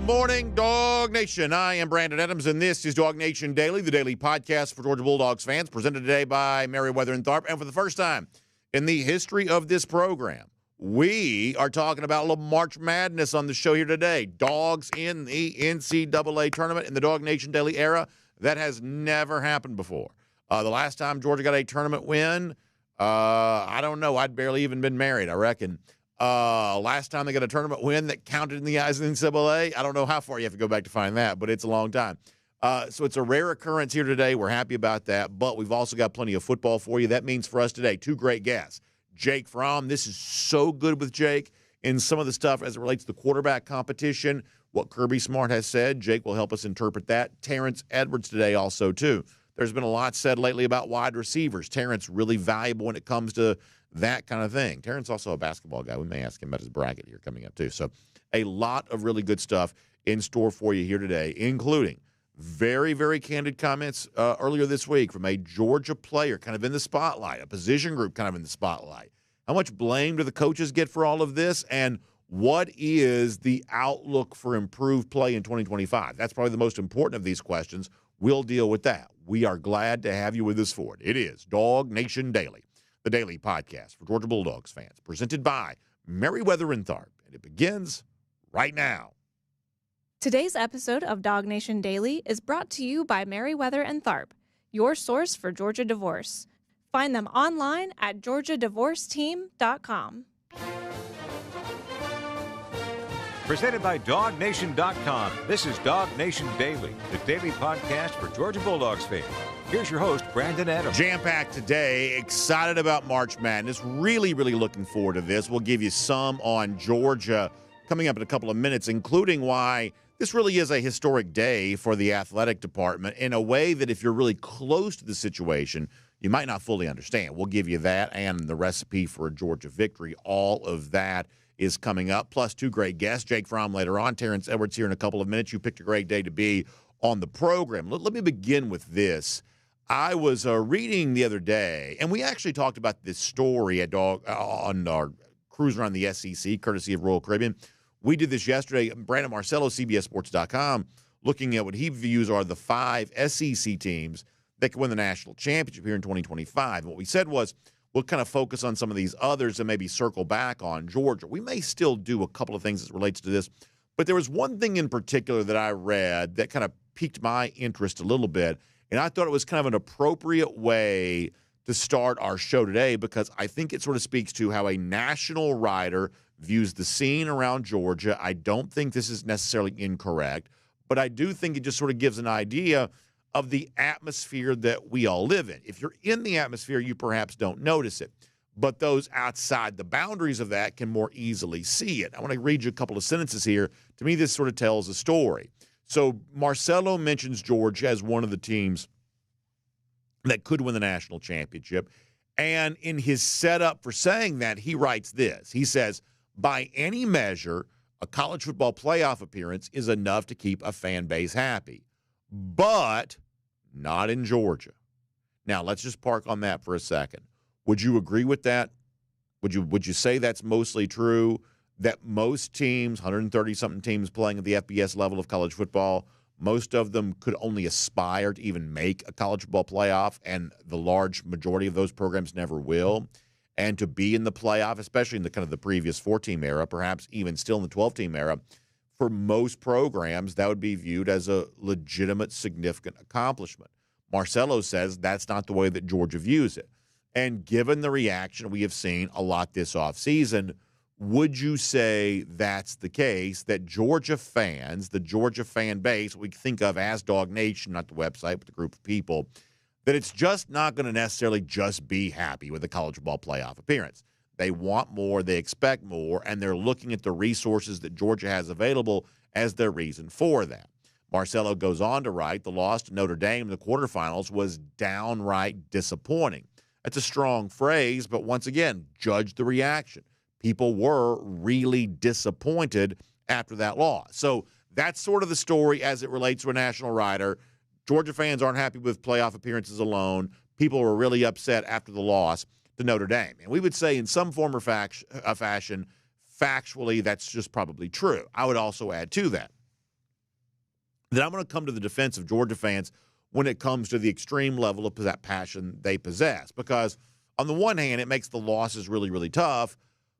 morning, Dawg Nation. I am Brandon Adams, and this is DawgNation Daily, the daily podcast for Georgia Bulldogs fans, presented today by Merriweather and Tharp. And for the first time in the history of this program, we are talking about a little March Madness on the show here today. Dogs in the NCAA tournament in the DawgNation Daily era. That has never happened before. The last time Georgia got a tournament win, I don't know. I'd barely even been married, I reckon. Last time they got a tournament win that counted in the eyes of the NCAA, I don't know how far you have to go back to find that, but it's a long time. So it's a rare occurrence here today. We're happy about that, but we've also got plenty of football for you. That means for us today, two great guests. Jake Fromm, this is so good with Jake in some of the stuff as it relates to the quarterback competition, what Kirby Smart has said. Jake will help us interpret that. Terrence Edwards today also, too. There's been a lot said lately about wide receivers. Terrence really valuable when it comes to that kind of thing. Terrence also a basketball guy. We may ask him about his bracket here coming up, too. So a lot of really good stuff in store for you here today, including very, very candid comments earlier this week from a Georgia player kind of in the spotlight, a position group kind of in the spotlight. How much blame do the coaches get for all of this? And what is the outlook for improved play in 2025? That's probably the most important of these questions. We'll deal with that. We are glad to have you with us for it. It is DawgNation Daily, the daily podcast for Georgia Bulldogs fans, presented by Merriweather and Tharp. And it begins right now. Today's episode of DawgNation Daily is brought to you by Merriweather and Tharp, your source for Georgia divorce. Find them online at georgiadivorceteam.com. Presented by DawgNation.com, this is DawgNation Daily, the daily podcast for Georgia Bulldogs fans. Here's your host, Brandon Adams. Jam-packed today, excited about March Madness, really, really looking forward to this. We'll give you some on Georgia coming up in a couple of minutes, including why this really is a historic day for the athletic department in a way that if you're really close to the situation, you might not fully understand. We'll give you that and the recipe for a Georgia victory. All of that is coming up, plus two great guests. Jake Fromm later on, Terrence Edwards here in a couple of minutes. You picked a great day to be on the program. Let me begin with this. I was reading the other day, and we actually talked about this story at on our cruise around the SEC, courtesy of Royal Caribbean. We did this yesterday. Brandon Marcello, CBSSports.com, looking at what he views are the 5 SEC teams that can win the national championship here in 2025. And what we said was, we'll kind of focus on some of these others and maybe circle back on Georgia. We may still do a couple of things as it relates to this, but there was one thing in particular that I read that kind of piqued my interest a little bit, and I thought it was kind of an appropriate way to start our show today because I think it sort of speaks to how a national writer views the scene around Georgia. I don't think this is necessarily incorrect, but I do think it just sort of gives an idea of the atmosphere that we all live in. If you're in the atmosphere, you perhaps don't notice it. But those outside the boundaries of that can more easily see it. I want to read you a couple of sentences here. To me, this sort of tells a story. So Marcello mentions Georgia as one of the teams that could win the national championship. And in his setup for saying that, he writes this. He says, by any measure, a college football playoff appearance is enough to keep a fan base happy. But not in Georgia. Now, let's just park on that for a second. Would you agree with that? Would you say that's mostly true, that most teams, 130-something teams playing at the FBS level of college football, most of them could only aspire to even make a college football playoff, and the large majority of those programs never will? And to be in the playoff, especially in the kind of the previous 4-team era, perhaps even still in the 12-team era, for most programs, that would be viewed as a legitimate, significant accomplishment. Marcello says that's not the way that Georgia views it. And given the reaction we have seen a lot this offseason, would you say that's the case, that Georgia fans, the Georgia fan base, we think of as DawgNation, not the website, but the group of people, that it's just not going to necessarily just be happy with the college football playoff appearance? They want more, they expect more, and they're looking at the resources that Georgia has available as their reason for that. Marcello goes on to write, the loss to Notre Dame in the quarterfinals was downright disappointing. That's a strong phrase, but once again, judge the reaction. People were really disappointed after that loss. So that's sort of the story as it relates to a national writer. Georgia fans aren't happy with playoff appearances alone. People were really upset after the loss to Notre Dame. And we would say in some form or fashion, factually, that's just probably true. I would also add to that, then I'm going to come to the defense of Georgia fans when it comes to the extreme level of that passion they possess. Because on the one hand, it makes the losses really, really tough,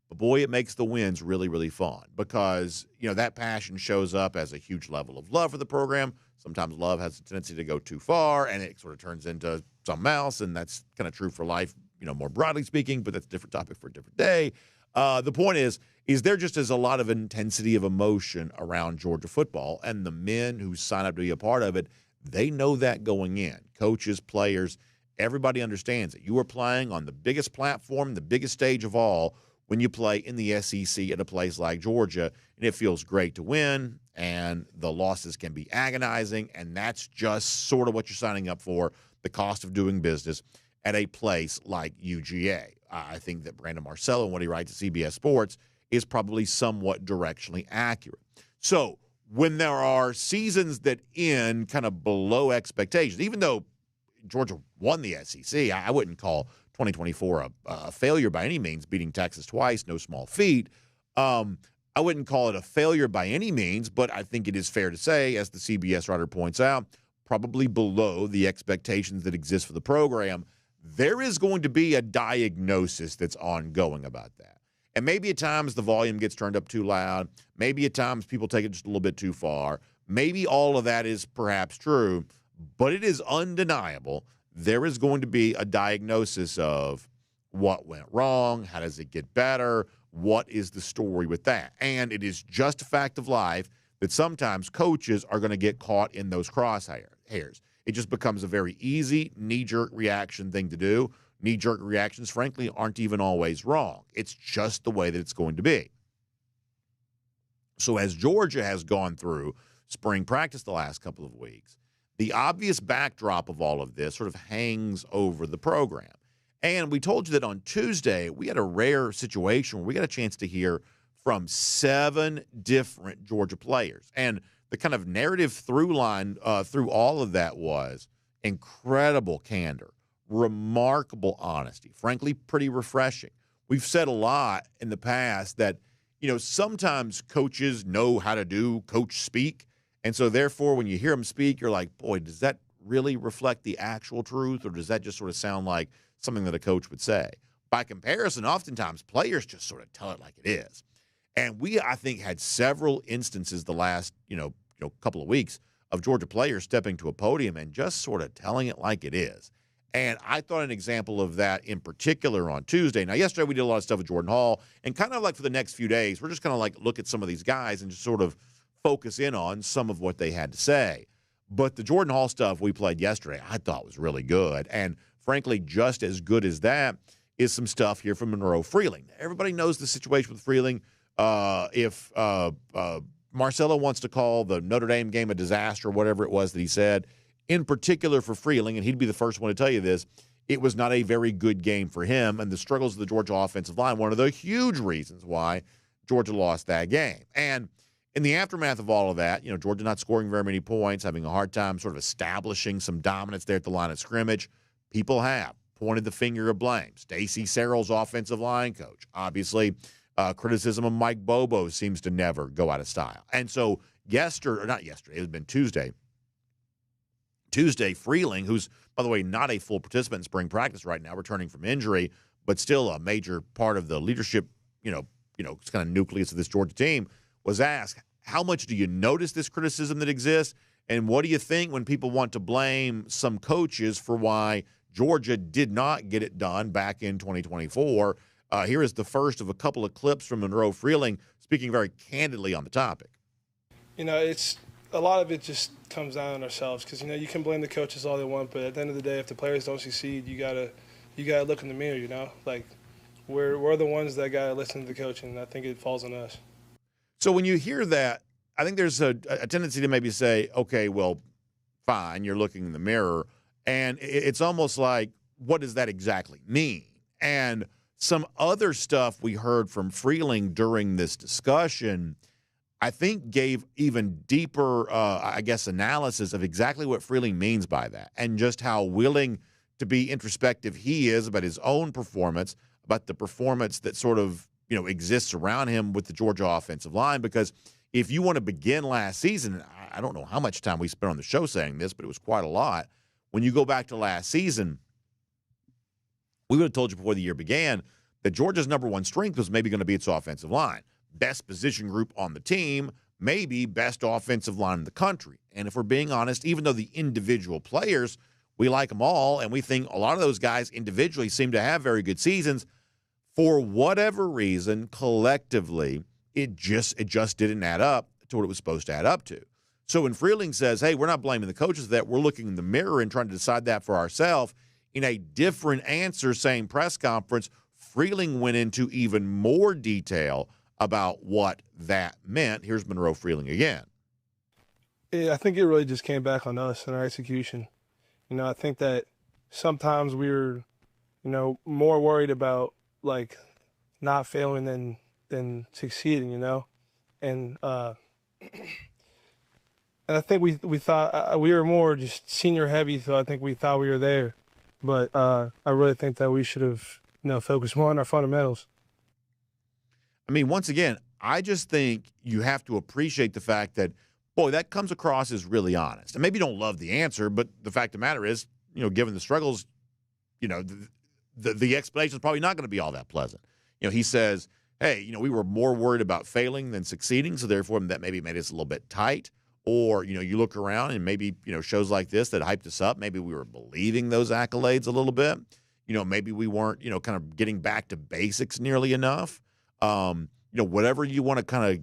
but boy, it makes the wins really, really fun. Because, that passion shows up as a huge level of love for the program. Sometimes love has a tendency to go too far, and it sort of turns into something else, and that's kind of true for life, more broadly speaking, but that's a different topic for a different day. The point is there just is a lot of intensity of emotion around Georgia football, and the men who sign up to be a part of it, they know that going in. Coaches, players, everybody understands it. You are playing on the biggest platform, the biggest stage of all when you play in the SEC at a place like Georgia, and it feels great to win, and the losses can be agonizing, and that's just sort of what you're signing up for, the cost of doing business at a place like UGA. I think that Brandon Marcello, what he writes at CBS Sports, is probably somewhat directionally accurate. So when there are seasons that end kind of below expectations, even though Georgia won the SEC, I wouldn't call 2024 a failure by any means, beating Texas twice, no small feat. I wouldn't call it a failure by any means, but I think it is fair to say, as the CBS writer points out, probably below the expectations that exist for the program. There is going to be a diagnosis that's ongoing about that. And maybe at times the volume gets turned up too loud. Maybe at times people take it just a little bit too far. Maybe all of that is perhaps true, but it is undeniable there is going to be a diagnosis of what went wrong, how does it get better, what is the story with that. And it is just a fact of life that sometimes coaches are going to get caught in those crosshairs. It just becomes a very easy knee-jerk reaction thing to do. Knee-jerk reactions, frankly, aren't even always wrong. It's just the way that it's going to be. So as Georgia has gone through spring practice the last couple of weeks, the obvious backdrop of all of this sort of hangs over the program. And we told you that on Tuesday, we had a rare situation where we got a chance to hear from 7 different Georgia players. And the kind of narrative through line through all of that was incredible candor, remarkable honesty, frankly, pretty refreshing. We've said a lot in the past that, sometimes coaches know how to do coach speak. And so, therefore, when you hear them speak, you're like, boy, does that really reflect the actual truth, or does that just sort of sound like something that a coach would say? By comparison, oftentimes players just sort of tell it like it is. And we, I think, had several instances the last, couple of weeks of Georgia players stepping to a podium and just sort of telling it like it is. And I thought an example of that in particular on Tuesday. Now, yesterday we did a lot of stuff with Jordan Hall, and kind of like for the next few days, we're just going to like look at some of these guys and just sort of focus in on some of what they had to say. But the Jordan Hall stuff we played yesterday, I thought was really good. And frankly, just as good as that is some stuff here from Monroe Freeling. Everybody knows the situation with Freeling. If Marcello wants to call the Notre Dame game a disaster or whatever it was that he said, in particular for Freeling, and he'd be the first one to tell you this, it was not a very good game for him, and the struggles of the Georgia offensive line, one of the huge reasons why Georgia lost that game. And in the aftermath of all of that, Georgia not scoring very many points, having a hard time sort of establishing some dominance there at the line of scrimmage, people have pointed the finger of blame. Stacey Searles, offensive line coach, obviously criticism of Mike Bobo seems to never go out of style. And so it had been Tuesday, Freeling, who's, by the way, not a full participant in spring practice right now, returning from injury, but still a major part of the leadership, kind of nucleus of this Georgia team, was asked, how much do you notice this criticism that exists? And what do you think when people want to blame some coaches for why Georgia did not get it done back in 2024? Here is the first of a couple of clips from Monroe Freeling speaking very candidly on the topic. It's a lot of it just comes down on ourselves because, you can blame the coaches all they want, but at the end of the day, if the players don't succeed, you gotta look in the mirror, Like, we're the ones that got to listen to the coach, and I think it falls on us. So when you hear that, I think there's a tendency to maybe say, okay, well, fine, you're looking in the mirror. And it's almost like, what does that exactly mean? And some other stuff we heard from Freeling during this discussion, I think gave even deeper, analysis of exactly what Freeling means by that and just how willing to be introspective he is about his own performance, about the performance that sort of, exists around him with the Georgia offensive line. Because if you want to begin last season, I don't know how much time we spent on the show saying this, but it was quite a lot. When you go back to last season, we would have told you before the year began that Georgia's number one strength was maybe going to be its offensive line. Best position group on the team, maybe best offensive line in the country. And if we're being honest, even though the individual players, we like them all, and we think a lot of those guys individually seem to have very good seasons, for whatever reason, collectively, it just didn't add up to what it was supposed to add up to. So when Freeling says, hey, we're not blaming the coaches for that, we're looking in the mirror and trying to decide that for ourselves, in a different answer, same press conference, Freeling went into even more detail about what that meant. Here's Monroe Freeling again. Yeah, I think it really just came back on us and our execution. I think that sometimes we were, more worried about, like, not failing than succeeding, And I think we thought we were more just senior heavy, so I think we thought we were there. But I really think that we should have, focused more on our fundamentals. I mean, once again, I just think you have to appreciate the fact that, boy, that comes across as really honest. And maybe you don't love the answer, but the fact of the matter is, given the struggles, the explanation is probably not going to be all that pleasant. He says, hey, we were more worried about failing than succeeding, so therefore that maybe made us a little bit tight. Or, you look around and maybe, shows like this that hyped us up, maybe we were believing those accolades a little bit. Maybe we weren't, kind of getting back to basics nearly enough. Whatever you want to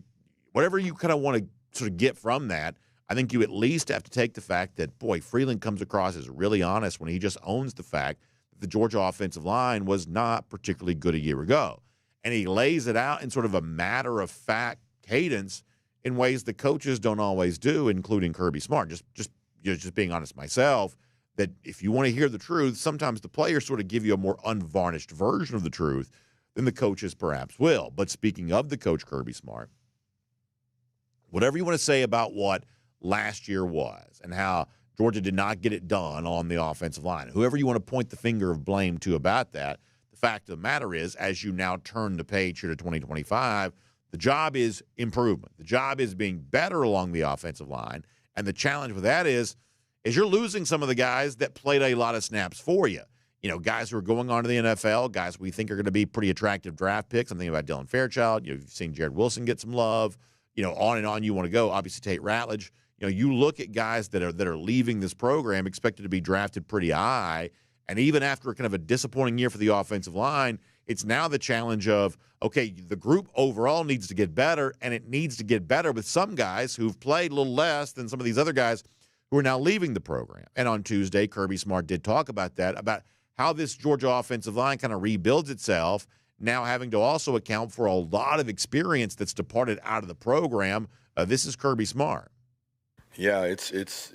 want to sort of get from that, I think you at least have to take the fact that, boy, Freeling comes across as really honest when he just owns the fact that the Georgia offensive line was not particularly good a year ago. And he lays it out in sort of a matter-of-fact cadence in ways the coaches don't always do, including Kirby Smart. Just being honest myself, that if you want to hear the truth, sometimes the players sort of give you a more unvarnished version of the truth than the coaches perhaps will. But speaking of the coach, Kirby Smart, whatever you want to say about what last year was and how Georgia did not get it done on the offensive line, whoever you want to point the finger of blame to about that, the fact of the matter is, as you now turn the page here to 2025, the job is improvement. The job is being better along the offensive line. And the challenge with that is you're losing some of the guys that played a lot of snaps for you. Guys who are going on to the NFL, guys we think are going to be pretty attractive draft picks. I'm thinking about Dylan Fairchild. You've seen Jared Wilson get some love. On and on you want to go. Obviously, Tate Ratledge. You look at guys that are leaving this program expected to be drafted pretty high. And even after kind of a disappointing year for the offensive line, it's now the challenge of, okay, the group overall needs to get better, and it needs to get better with some guys who've played a little less than some of these other guys who are now leaving the program. And on Tuesday, Kirby Smart did talk about that, about how this Georgia offensive line kind of rebuilds itself, now having to also account for a lot of experience that's departed out of the program. This is Kirby Smart. Yeah, it's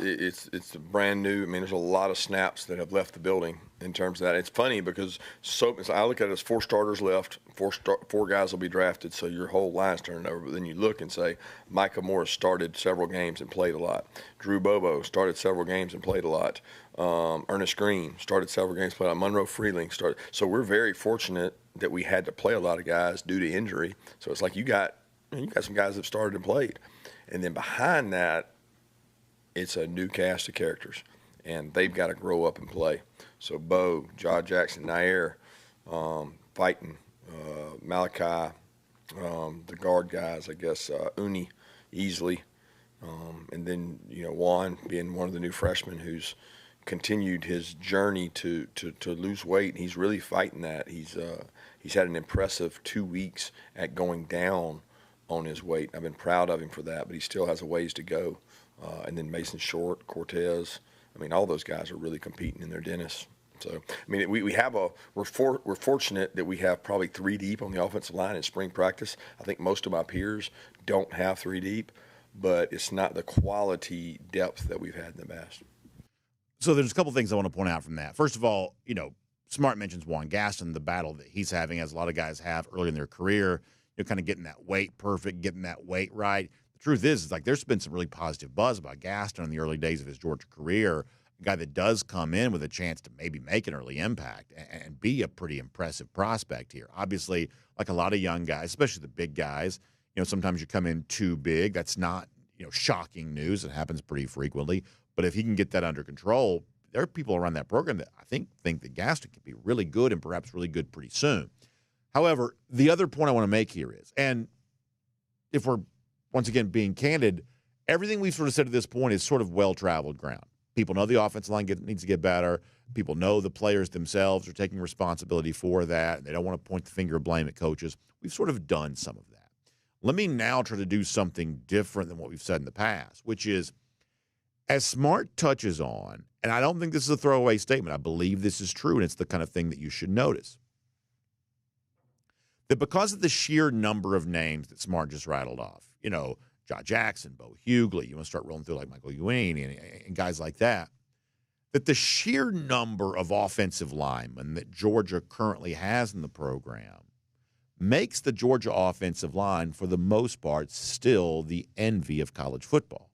brand new. I mean, there's a lot of snaps that have left the building in terms of that. It's funny because so I look at it as 4 starters left, 4 guys will be drafted, so your whole line's turning over. But then you look and say, Micah Morris started several games and played a lot. Drew Bobo started several games and played a lot. Ernest Green started several games, played a lot. Monroe Freeling started. So we're very fortunate that we had to play a lot of guys due to injury. So it's like you got some guys that started and played, and then behind that, it's a new cast of characters, and they've got to grow up and play. So Bo, Jaw Jackson, Nair, Fighton, Malachi, the guard guys, I guess, Uni, Easley, and then Juan being one of the new freshmen who's continued his journey to lose weight. He's really fighting that. He's had an impressive 2 weeks at going down on his weight. I've been proud of him for that, but he still has a ways to go. And then Mason Short, Cortez. I mean, all those guys are really competing in their dentists. So, I mean, we're fortunate that we have probably 3 deep on the offensive line in spring practice. I think most of my peers don't have 3 deep, but it's not the quality depth that we've had in the past. So there's a couple things I want to point out from that. First of all, Smart mentions Juan Gaston, the battle that he's having, as a lot of guys have early in their career, kind of getting that weight perfect, getting that weight right. The truth is like there's been some really positive buzz about Gaston in the early days of his Georgia career, a guy that does come in with a chance to maybe make an early impact and be a pretty impressive prospect here. Obviously, like a lot of young guys, especially the big guys, sometimes you come in too big. That's not, shocking news. It happens pretty frequently. But if he can get that under control, there are people around that program that I think that Gaston can be really good and perhaps really good pretty soon. However, the other point I want to make here is, and if we're, once again, being candid, everything we've sort of said at this point is sort of well-traveled ground. People know the offensive line needs to get better. People know the players themselves are taking responsibility for that. They don't want to point the finger of blame at coaches. We've sort of done some of that. Let me now try to do something different than what we've said in the past, which is, as Smart touches on, and I don't think this is a throwaway statement. I believe this is true, and it's the kind of thing that you should notice. That because of the sheer number of names that Smart just rattled off, Josh Jackson, Bo Hughley, you want to start rolling through like Michael Ewing and guys like that, that the sheer number of offensive linemen that Georgia currently has in the program makes the Georgia offensive line, for the most part, still the envy of college football.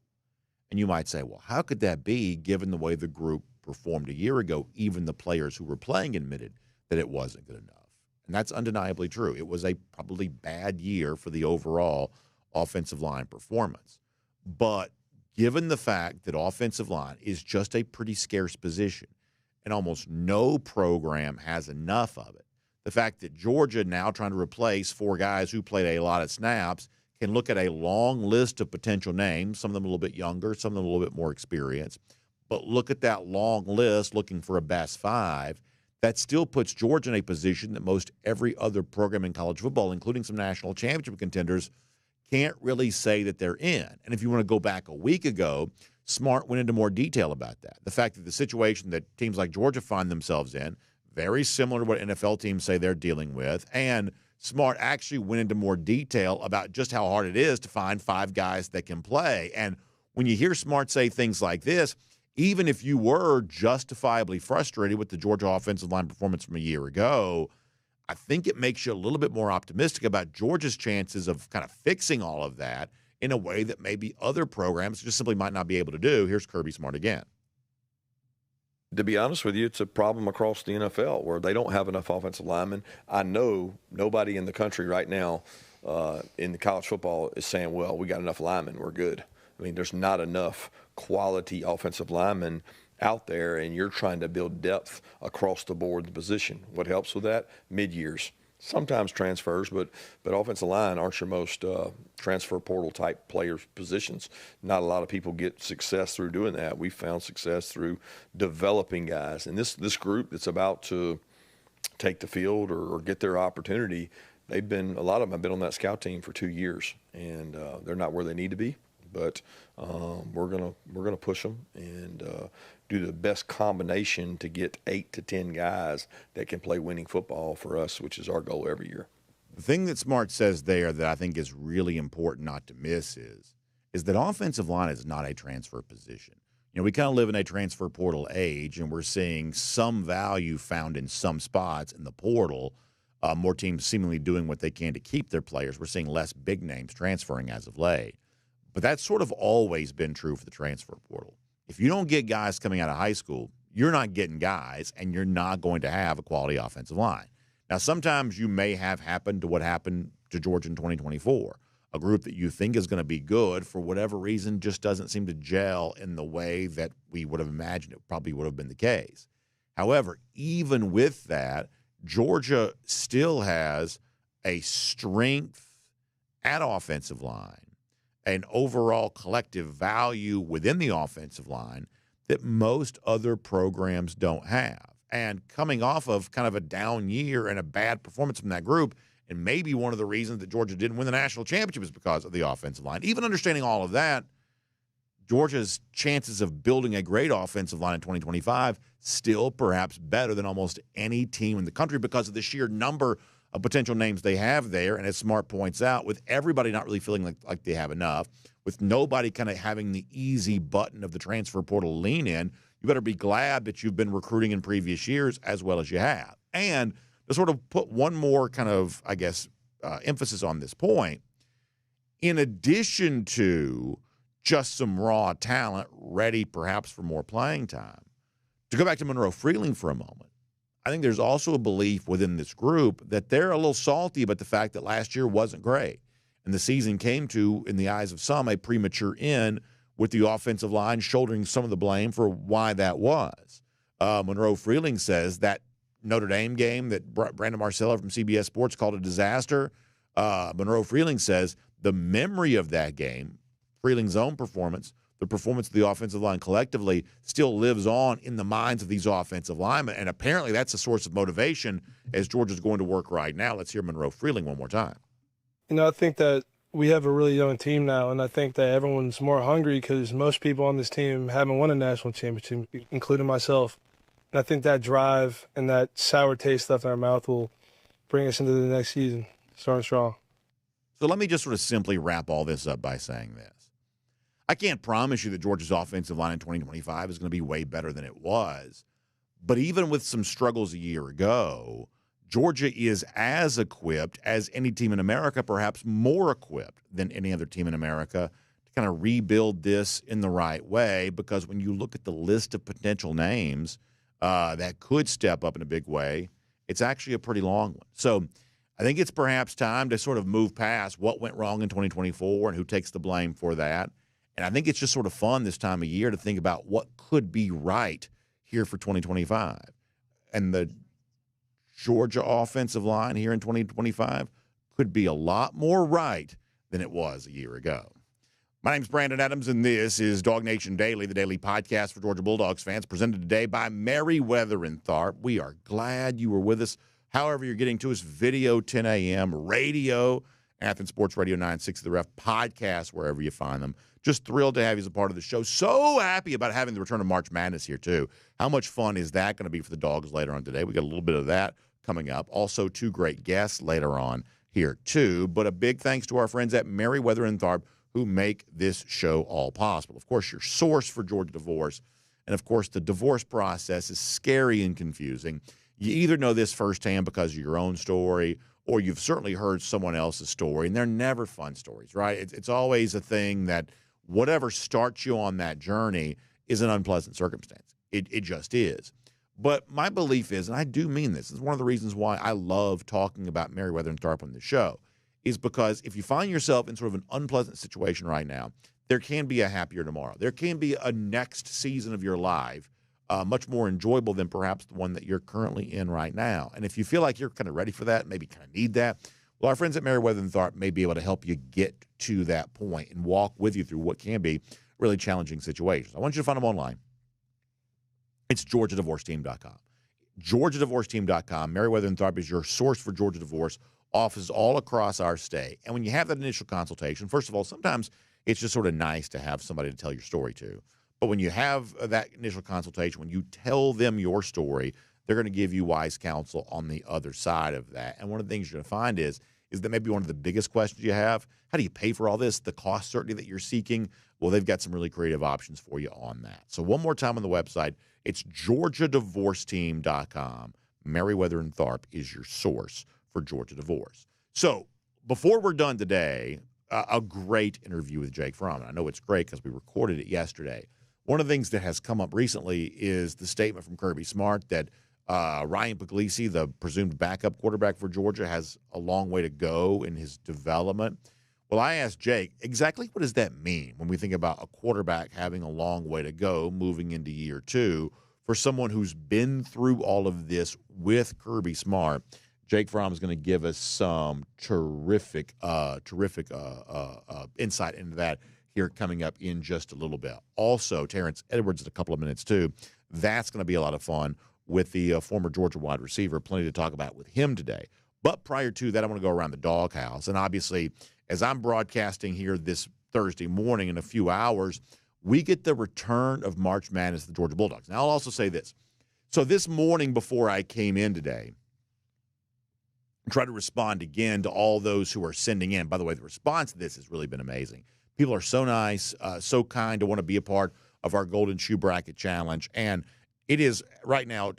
And you might say, well, how could that be given the way the group performed a year ago? Even the players who were playing admitted that it wasn't good enough. And that's undeniably true. It was a probably bad year for the overall offensive line performance. But given the fact that offensive line is just a pretty scarce position and almost no program has enough of it, the fact that Georgia, now trying to replace 4 guys who played a lot of snaps, can look at a long list of potential names, some of them a little bit younger, some of them a little bit more experienced, but look at that long list looking for a best 5, that still puts Georgia in a position that most every other program in college football, including some national championship contenders, can't really say that they're in. And if you want to go back a week ago, Smart went into more detail about that. The fact that the situation that teams like Georgia find themselves in, very similar to what NFL teams say they're dealing with, and Smart actually went into more detail about just how hard it is to find 5 guys that can play. And when you hear Smart say things like this, even if you were justifiably frustrated with the Georgia offensive line performance from a year ago, I think it makes you a little bit more optimistic about Georgia's chances of kind of fixing all of that in a way that maybe other programs just simply might not be able to do. Here's Kirby Smart again. To be honest with you, it's a problem across the NFL where they don't have enough offensive linemen. I know nobody in the country right now in the college football is saying, well, we got enough linemen, we're good. I mean, there's not enough quality offensive linemen out there, and you're trying to build depth across the board in the position. What helps with that? Mid-years. Sometimes transfers, but offensive line aren't your most transfer portal type players positions. Not a lot of people get success through doing that. We found success through developing guys. And this group that's about to take the field or get their opportunity, a lot of them have been on that scout team for 2 years, and they're not where they need to be. But we're gonna push them and do the best combination to get 8 to 10 guys that can play winning football for us, which is our goal every year. The thing that Smart says there that I think is really important not to miss is that offensive line is not a transfer position. We kind of live in a transfer portal age, and we're seeing some value found in some spots in the portal. More teams seemingly doing what they can to keep their players. We're seeing less big names transferring as of late. But that's sort of always been true for the transfer portal. If you don't get guys coming out of high school, you're not getting guys, and you're not going to have a quality offensive line. Now, sometimes you may have happened to what happened to Georgia in 2024, a group that you think is going to be good for whatever reason just doesn't seem to gel in the way that we would have imagined it probably would have been the case. However, even with that, Georgia still has a strength at offensive line, an overall collective value within the offensive line that most other programs don't have. And coming off of kind of a down year and a bad performance from that group, and maybe one of the reasons that Georgia didn't win the national championship is because of the offensive line. Even understanding all of that, Georgia's chances of building a great offensive line in 2025 still perhaps better than almost any team in the country because of the sheer number of potential names they have there. And as Smart points out, with everybody not really feeling like they have enough, with nobody kind of having the easy button of the transfer portal lean in, you better be glad that you've been recruiting in previous years as well as you have. And to sort of put one more kind of, I guess, emphasis on this point, in addition to just some raw talent ready perhaps for more playing time, to go back to Monroe Freeling for a moment, I think there's also a belief within this group that they're a little salty about the fact that last year wasn't great. And the season came to, in the eyes of some, a premature end with the offensive line shouldering some of the blame for why that was. Monroe Freeling says that Notre Dame game that Brandon Marcello from CBS Sports called a disaster. Monroe Freeling says the memory of that game, Freeling's own performance, the performance of the offensive line collectively, still lives on in the minds of these offensive linemen. And apparently that's a source of motivation as Georgia's going to work right now. Let's hear Monroe Freeling one more time. I think that we have a really young team now, and I think that everyone's more hungry because most people on this team haven't won a national championship, including myself. And I think that drive and that sour taste left in our mouth will bring us into the next season starting strong. So let me just sort of simply wrap all this up by saying this. I can't promise you that Georgia's offensive line in 2025 is going to be way better than it was. But even with some struggles a year ago, Georgia is as equipped as any team in America, perhaps more equipped than any other team in America, to kind of rebuild this in the right way. Because when you look at the list of potential names that could step up in a big way, it's actually a pretty long one. So I think it's perhaps time to sort of move past what went wrong in 2024 and who takes the blame for that. And I think it's just sort of fun this time of year to think about what could be right here for 2025. And the Georgia offensive line here in 2025 could be a lot more right than it was a year ago. My name's Brandon Adams, and this is DawgNation Daily, the daily podcast for Georgia Bulldogs fans, presented today by Merriweather and Tharp. We are glad you were with us. However you're getting to us, video 10 a.m., radio, Athens Sports Radio 960 The Ref, podcast, wherever you find them. Just thrilled to have you as a part of the show. So happy about having the return of March Madness here, too. How much fun is that going to be for the Dogs later on today? We got a little bit of that coming up. Also, two great guests later on here, too. But a big thanks to our friends at Merriweather and Tharp who make this show all possible. Of course, your source for Georgia divorce. And, of course, the divorce process is scary and confusing. You either know this firsthand because of your own story, or you've certainly heard someone else's story, and they're never fun stories, right? It's always a thing that whatever starts you on that journey is an unpleasant circumstance. It just is. But my belief is, and I do mean this, is one of the reasons why I love talking about Merriweather and Tharp on the show, is because if you find yourself in sort of an unpleasant situation right now, there can be a happier tomorrow. There can be a next season of your life much more enjoyable than perhaps the one that you're currently in right now. And if you feel like you're kind of ready for that, maybe kind of need that, well, our friends at Merriweather and Tharp may be able to help you get to that point and walk with you through what can be really challenging situations. I want you to find them online. It's GeorgiaDivorceTeam.com. GeorgiaDivorceTeam.com. Merriweather and Tharp is your source for Georgia divorce, offices all across our state. And when you have that initial consultation, first of all, sometimes it's just sort of nice to have somebody to tell your story to. But when you have that initial consultation, when you tell them your story, they're going to give you wise counsel on the other side of that. And one of the things you're going to find is that maybe one of the biggest questions you have, how do you pay for all this, the cost certainty that you're seeking? Well, they've got some really creative options for you on that. So one more time on the website, it's GeorgiaDivorceTeam.com. Merriweather and Tharp is your source for Georgia divorce. So before we're done today, a great interview with Jake Fromm. And I know it's great because we recorded it yesterday. One of the things that has come up recently is the statement from Kirby Smart that Ryan Puglisi, the presumed backup quarterback for Georgia, has a long way to go in his development. Well, I asked Jake, exactly what does that mean when we think about a quarterback having a long way to go moving into year two for someone who's been through all of this with Kirby Smart? Jake Fromm is going to give us some terrific insight into that here coming up in just a little bit. Also, Terrence Edwards in a couple of minutes, too. That's going to be a lot of fun with the former Georgia wide receiver. Plenty to talk about with him today. But prior to that, I want to go around the doghouse. And obviously, as I'm broadcasting here this Thursday morning in a few hours, we get the return of March Madness to the Georgia Bulldogs. Now, I'll also say this. So this morning before I came in today, I tried to respond again to all those who are sending in. By the way, the response to this has really been amazing. People are so nice, so kind to want to be a part of our Golden Shoe Bracket Challenge. And it is right now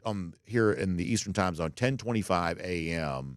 here in the Eastern Time Zone, 10:25 a.m.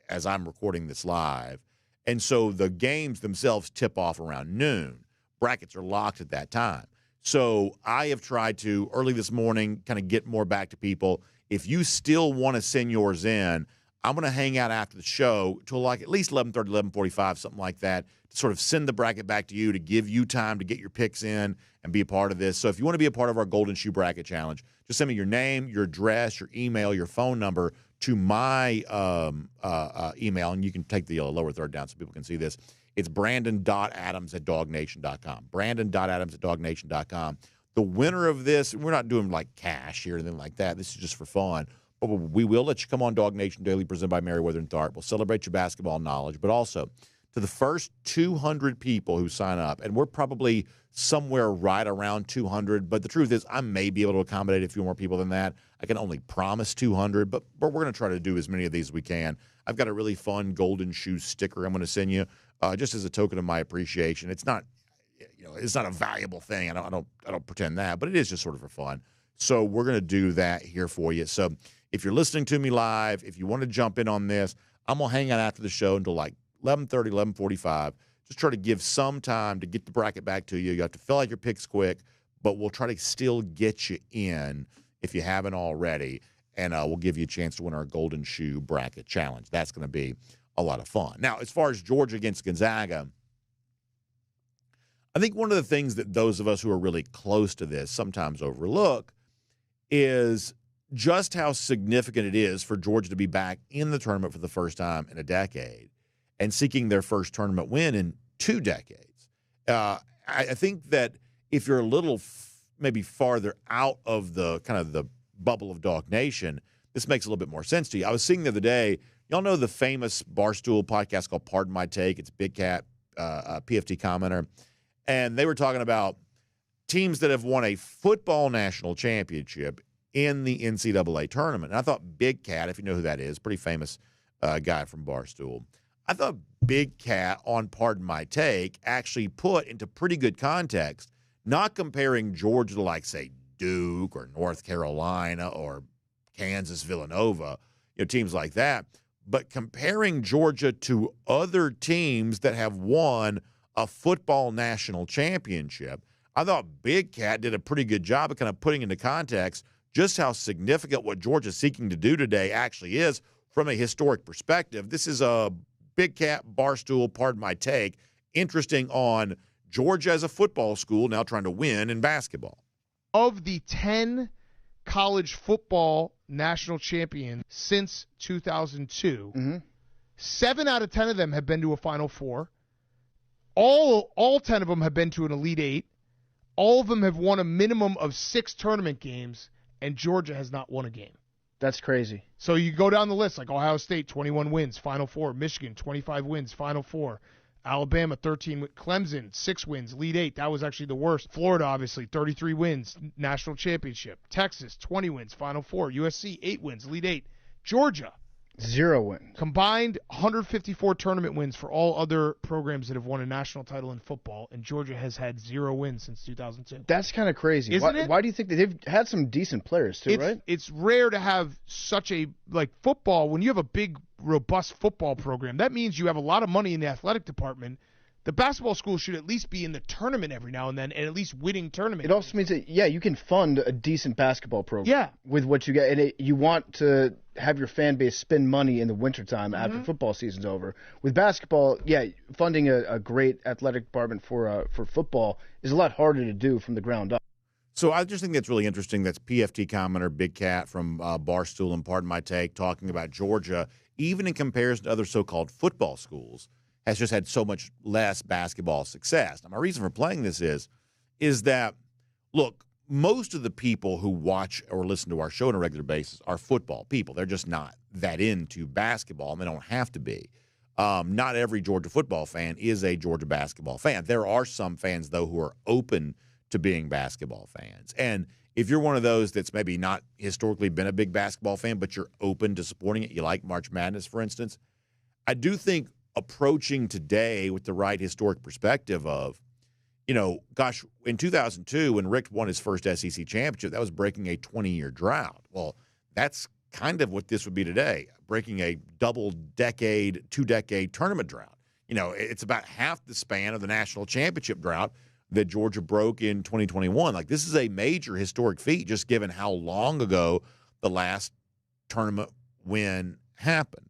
as I'm recording this live. And so the games themselves tip off around noon. Brackets are locked at that time. So I have tried to, early this morning, kind of get more back to people. If you still want to send yours in, I'm going to hang out after the show till like at least 11:30, 11:45, something like that, to sort of send the bracket back to you, to give you time to get your picks in and be a part of this. So if you want to be a part of our Golden Shoe Bracket Challenge, just send me your name, your address, your email, your phone number to my email, and you can take the lower third down so people can see this. It's brandon.adams@DawgNation.com. Brandon.adams@DawgNation.com. The winner of this, we're not doing like cash or anything like that. This is just for fun. But we will let you come on DawgNation Daily, presented by Merriweather and Tharp. We'll celebrate your basketball knowledge, but also to the first 200 people who sign up, and we're probably somewhere right around 200, but the truth is I may be able to accommodate a few more people than that. I can only promise 200, but we're going to try to do as many of these as we can. I've got a really fun Golden Shoe sticker I'm going to send you just as a token of my appreciation. It's not, it's not a valuable thing. I don't pretend that, but it is just sort of for fun. So we're going to do that here for you. So if you're listening to me live, if you want to jump in on this, I'm going to hang out after the show until like 11:30, 11:45. Just try to give some time to get the bracket back to you. You have to fill out your picks quick, but we'll try to still get you in if you haven't already, and we'll give you a chance to win our Golden Shoe Bracket Challenge. That's going to be a lot of fun. Now, as far as Georgia against Gonzaga, I think one of the things that those of us who are really close to this sometimes overlook is just how significant it is for Georgia to be back in the tournament for the first time in a decade and seeking their first tournament win in 2 decades. I think that if you're a little maybe farther out of the kind of the bubble of Dawg Nation, this makes a little bit more sense to you. I was seeing the other day, y'all know the famous Barstool podcast called Pardon My Take. It's Big Cat, PFT commenter. And they were talking about teams that have won a football national championship in the NCAA tournament. And I thought Big Cat, if you know who that is, pretty famous guy from Barstool, I thought Big Cat on Pardon My Take actually put into pretty good context, not comparing Georgia to, like, say, Duke or North Carolina or Kansas, Villanova, teams like that, but comparing Georgia to other teams that have won a football national championship. I thought Big Cat did a pretty good job of kind of putting into context just how significant what Georgia's seeking to do today actually is from a historic perspective. This is a Big Cat, Barstool, Pardon My Take, interesting on Georgia as a football school now trying to win in basketball. Of the 10 college football national champions since 2002, 7 out of 10 of them have been to a Final Four. All 10 of them have been to an Elite Eight. All of them have won a minimum of 6 tournament games, and Georgia has not won a game. That's crazy. So you go down the list, like Ohio State, 21 wins, Final Four. Michigan, 25 wins, Final Four. Alabama, 13 wins. Clemson, 6 wins, Elite Eight. That was actually the worst. Florida, obviously, 33 wins, national championship. Texas, 20 wins, Final Four. USC, 8 wins, Elite Eight. Georgia, 0 wins. Combined 154 tournament wins for all other programs that have won a national title in football, and Georgia has had 0 wins since 2002. That's kind of crazy. Isn't it? Why do you think they've had some decent players too, right? It's rare to have such a, football, when you have a big, robust football program, that means you have a lot of money in the athletic department. The basketball school should at least be in the tournament every now and then, and at least winning tournament. It also means that, you can fund a decent basketball program with what you get. And you want to have your fan base spend money in the wintertime after football season's over. With basketball, funding a great athletic department for football is a lot harder to do from the ground up. So I just think that's really interesting. That's PFT commenter Big Cat from Barstool and Pardon My Take talking about Georgia, even in comparison to other so-called football schools, has just had so much less basketball success. Now, my reason for playing this is that, look, most of the people who watch or listen to our show on a regular basis are football people. They're just not that into basketball, and they don't have to be. Not every Georgia football fan is a Georgia basketball fan. There are some fans, though, who are open to being basketball fans. And if you're one of those that's maybe not historically been a big basketball fan, but you're open to supporting it, you like March Madness, for instance, I do think approaching today with the right historic perspective of, in 2002, when Rick won his first SEC championship, that was breaking a 20-year drought. Well, that's kind of what this would be today, breaking a double-decade, 2-decade tournament drought. It's about half the span of the national championship drought that Georgia broke in 2021. This is a major historic feat, just given how long ago the last tournament win happened.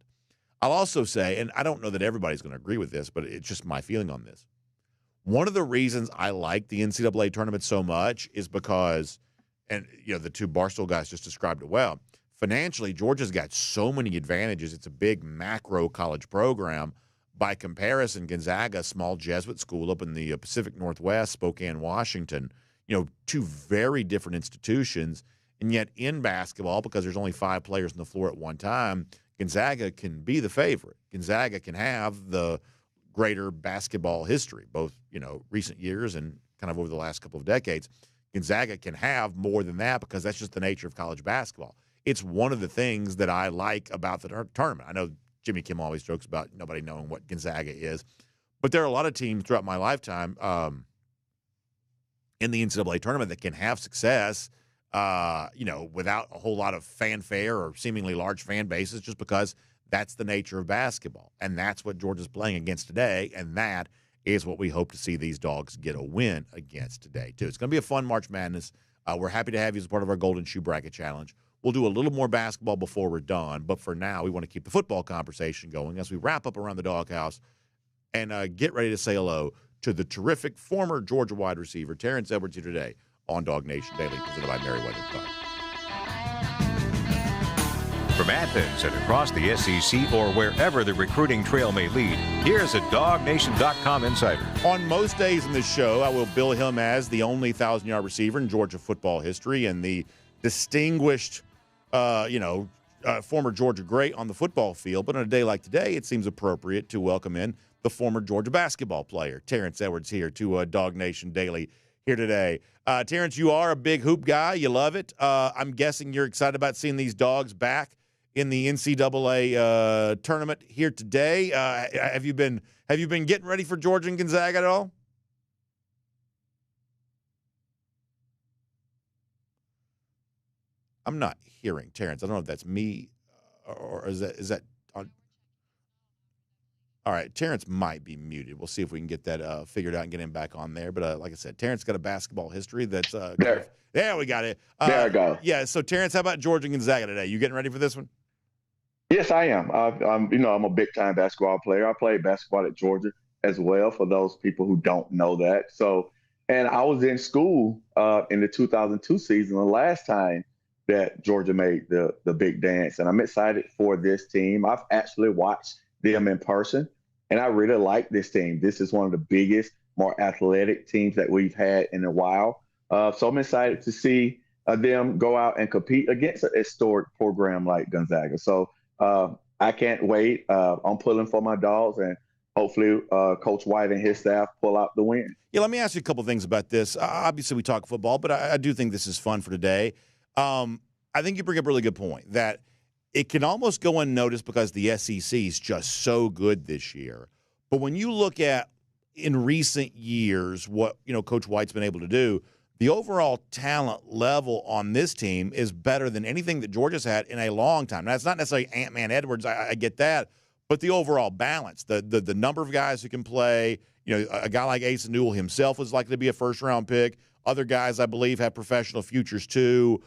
I'll also say, and I don't know that everybody's going to agree with this, but it's just my feeling on this. One of the reasons I like the NCAA tournament so much is because, and the two Barstool guys just described it well, financially, Georgia's got so many advantages. It's a big macro college program. By comparison, Gonzaga, a small Jesuit school up in the Pacific Northwest, Spokane, Washington, two very different institutions. And yet in basketball, because there's only 5 players on the floor at one time, Gonzaga can be the favorite. Gonzaga can have the greater basketball history, both, recent years and kind of over the last couple of decades. Gonzaga can have more than that because that's just the nature of college basketball. It's one of the things that I like about the tournament. I know Jimmy Kimmel always jokes about nobody knowing what Gonzaga is, but there are a lot of teams throughout my lifetime in the NCAA tournament that can have success, without a whole lot of fanfare or seemingly large fan bases, just because that's the nature of basketball. And that's what Georgia's playing against today, and that is what we hope to see these Dogs get a win against today, too. It's going to be a fun March Madness. We're happy to have you as part of our Golden Shoe Bracket Challenge. We'll do a little more basketball before we're done, but for now, we want to keep the football conversation going as we wrap up around the Doghouse and get ready to say hello to the terrific former Georgia wide receiver, Terrence Edwards, here today on DawgNation Daily, presented by Merriweather Club. From Athens and across the SEC or wherever the recruiting trail may lead, here's a DawgNation.com insider. On most days in this show, I will bill him as the only 1,000-yard receiver in Georgia football history and the distinguished former Georgia great on the football field. But on a day like today, it seems appropriate to welcome in the former Georgia basketball player, Terrence Edwards, here to DawgNation Daily here today. Terrence, you are a big hoop guy. You love it. I'm guessing you're excited about seeing these Dogs back in the NCAA tournament here today. Have you been getting ready for Georgia and Gonzaga at all? I'm not hearing Terrence. I don't know if that's me or is that on? All right, Terrence might be muted. We'll see if we can get that figured out and get him back on there. But like I said, Terrence got a basketball history that's there. There we got it. There we go. Yeah. So Terrence, how about Georgia and Gonzaga today? You getting ready for this one? Yes, I am. I'm a big time basketball player. I played basketball at Georgia as well. For those people who don't know that, and I was in school in the 2002 season, the last time that Georgia made the big dance, and I'm excited for this team. I've actually watched them in person, and I really like this team. This is one of the biggest, more athletic teams that we've had in a while. So I'm excited to see them go out and compete against a historic program like Gonzaga. So I can't wait. I'm pulling for my Dogs, and hopefully Coach White and his staff pull out the win. Yeah, let me ask you a couple things about this. Obviously, we talk football, but I do think this is fun for today. I think you bring up a really good point that it can almost go unnoticed because the SEC is just so good this year. But when you look at in recent years what Coach White's been able to do, the overall talent level on this team is better than anything that Georgia's had in a long time. Now, it's not necessarily Ant-Man Edwards. I get that. But the overall balance, the number of guys who can play, a guy like Asa Newell himself is likely to be a first-round pick. Other guys, I believe, have professional futures too.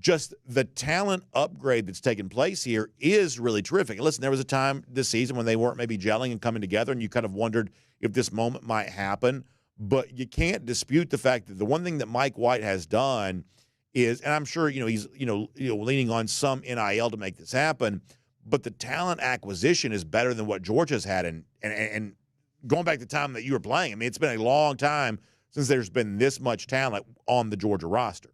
Just the talent upgrade that's taken place here is really terrific. And listen, there was a time this season when they weren't maybe gelling and coming together, and you kind of wondered if this moment might happen. But you can't dispute the fact that the one thing that Mike White has done is, and I'm sure he's leaning on some NIL to make this happen, but the talent acquisition is better than what Georgia's had. And going back to the time that you were playing, I mean, it's been a long time since there's been this much talent on the Georgia roster.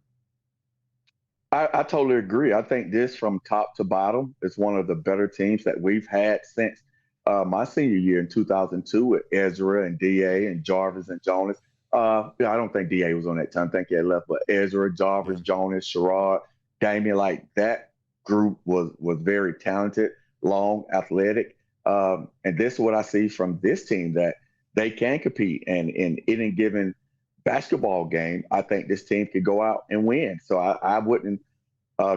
I totally agree. I think this from top to bottom is one of the better teams that we've had since my senior year in 2002 with Ezra and D.A. and Jarvis and Jonas. I don't think D.A. was on that time. I think he had left. But Ezra, Jarvis, Jonas, Sherrod, Damian, like that group was very talented, long, athletic. And this is what I see from this team, that they can compete. And in any given basketball game, I think this team could go out and win. So I wouldn't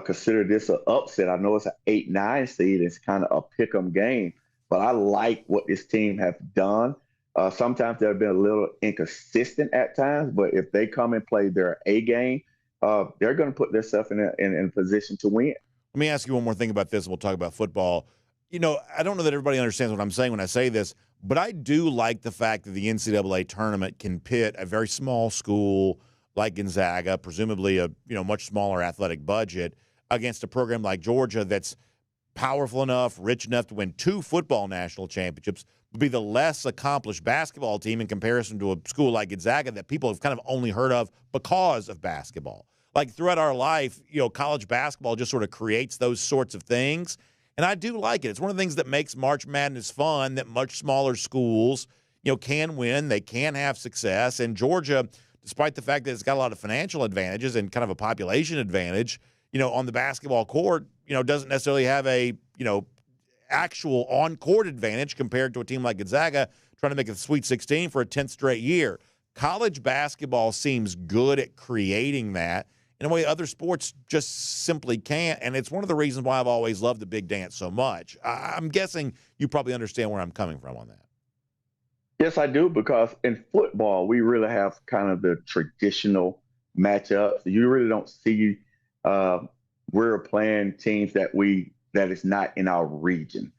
consider this an upset. I know it's an 8-9 seed. It's kind of a pick'em game, but I like what this team have done. Sometimes they've been a little inconsistent at times, but if they come and play their A game, they're going to put themselves in a position to win. Let me ask you one more thing about this, and we'll talk about football. I don't know that everybody understands what I'm saying when I say this, but I do like the fact that the NCAA tournament can pit a very small school like Gonzaga, presumably a much smaller athletic budget, against a program like Georgia that's powerful enough, rich enough to win 2 football national championships, would be the less accomplished basketball team in comparison to a school like Gonzaga that people have kind of only heard of because of basketball. Like throughout our life, college basketball just sort of creates those sorts of things. And I do like it. It's one of the things that makes March Madness fun, that much smaller schools, can win. They can have success. And Georgia, despite the fact that it's got a lot of financial advantages and kind of a population advantage, on the basketball court, doesn't necessarily have a, actual on-court advantage compared to a team like Gonzaga trying to make a Sweet 16 for a 10th straight year. College basketball seems good at creating that in a way other sports just simply can't, and it's one of the reasons why I've always loved the big dance so much. I'm guessing you probably understand where I'm coming from on that. Yes, I do, because in football, we really have kind of the traditional matchups. You really don't see we're playing teams that is not in our region.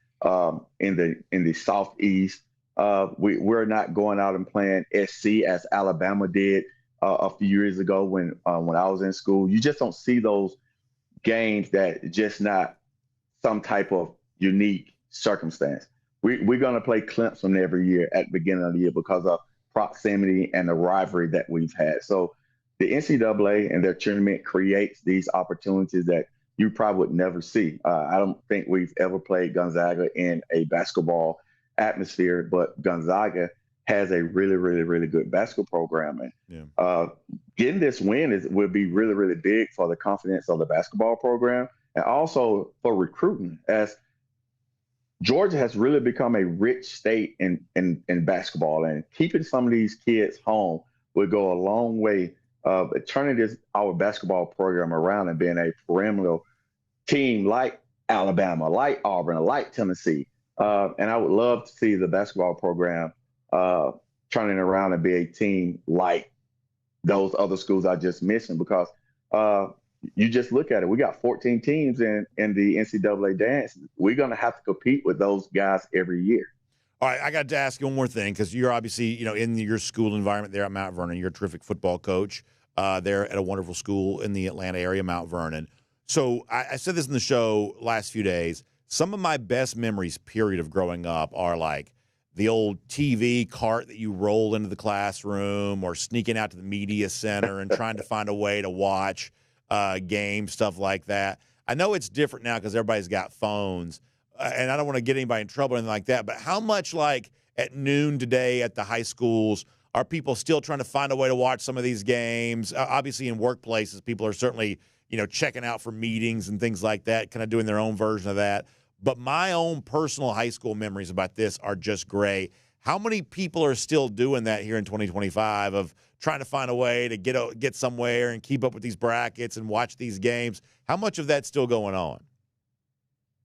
In the Southeast, we're not going out and playing SC as Alabama did a few years ago when I was in school. You just don't see those games that just not some type of unique circumstance. We're going to play Clemson every year at the beginning of the year because of proximity and the rivalry that we've had. So the NCAA and their tournament creates these opportunities that you probably would never see. I don't think we've ever played Gonzaga in a basketball atmosphere, but Gonzaga has a really, really, really good basketball program. And getting this win will be really, really big for the confidence of the basketball program and also for recruiting, as Georgia has really become a rich state in basketball, and keeping some of these kids home will go a long way of turning our basketball program around and being a perennial team like Alabama, like Auburn, like Tennessee. And I would love to see the basketball program turning around and be a team like those other schools I just mentioned, because you just look at it. We got 14 teams in the NCAA dance. We're going to have to compete with those guys every year. All right, I got to ask you one more thing, because you're obviously, in your school environment there at Mount Vernon. You're a terrific football coach there at a wonderful school in the Atlanta area, Mount Vernon. So I said this in the show last few days. Some of my best memories, period, of growing up are like the old TV cart that you roll into the classroom, or sneaking out to the media center and trying to find a way to watch games, stuff like that. I know it's different now because everybody's got phones, and I don't want to get anybody in trouble or anything like that, but how much, like, at noon today at the high schools are people still trying to find a way to watch some of these games? Obviously, in workplaces, people are certainly, checking out for meetings and things like that, kind of doing their own version of that. But my own personal high school memories about this are just great. How many people are still doing that here in 2025 of trying to find a way to get somewhere and keep up with these brackets and watch these games? How much of that's still going on?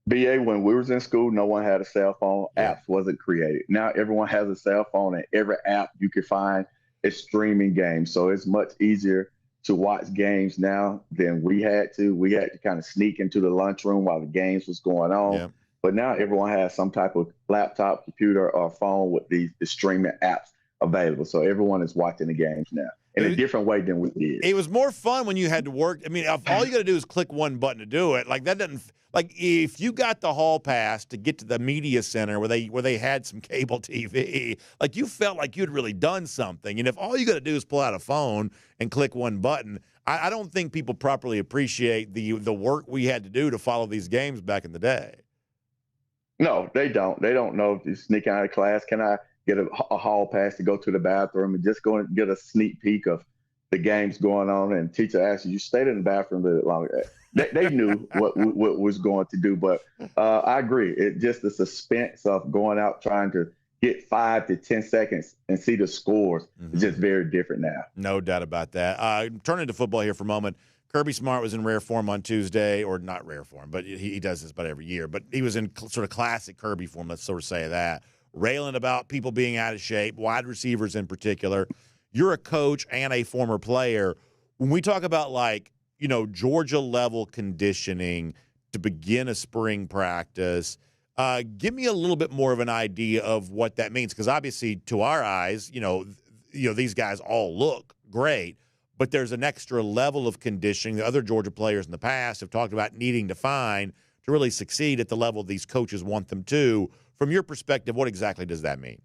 BA, when we was in school, no one had a cell phone. Apps wasn't created. Now everyone has a cell phone, and every app you can find is streaming games. So it's much easier to watch games now than we had to. We had to kind of sneak into the lunchroom while the games was going on. Yeah. But now everyone has some type of laptop, computer, or phone with the streaming apps available. So everyone is watching the games now in a different way than we did. It was more fun when you had to work. I mean, if all you got to do is click one button to do it. Like, that doesn't – like, if you got the hall pass to get to the media center where they had some cable TV, like, you felt like you'd really done something. And if all you got to do is pull out a phone and click one button, I don't think people properly appreciate the work we had to do to follow these games back in the day. No, they don't. They don't know if you sneak out of class. Can I get a hall pass to go to the bathroom and just go and get a sneak peek of the games going on? And teacher asks you stayed in the bathroom a little longer. They knew what was going to do, but I agree. It just the suspense of going out trying to get 5 to 10 seconds and see the scores is just very different now. No doubt about that. Turning to football here for a moment. Kirby Smart was in rare form on Tuesday, or not rare form, but he does this about every year. But he was in sort of classic Kirby form, let's sort of say that, railing about people being out of shape, wide receivers in particular. You're a coach and a former player. When we talk about, like, Georgia-level conditioning to begin a spring practice, Give me a little bit more of an idea of what that means, because obviously to our eyes, these guys all look great, but there's an extra level of conditioning the other Georgia players in the past have talked about needing to find to really succeed at the level these coaches want them to. From your perspective, what exactly does that mean?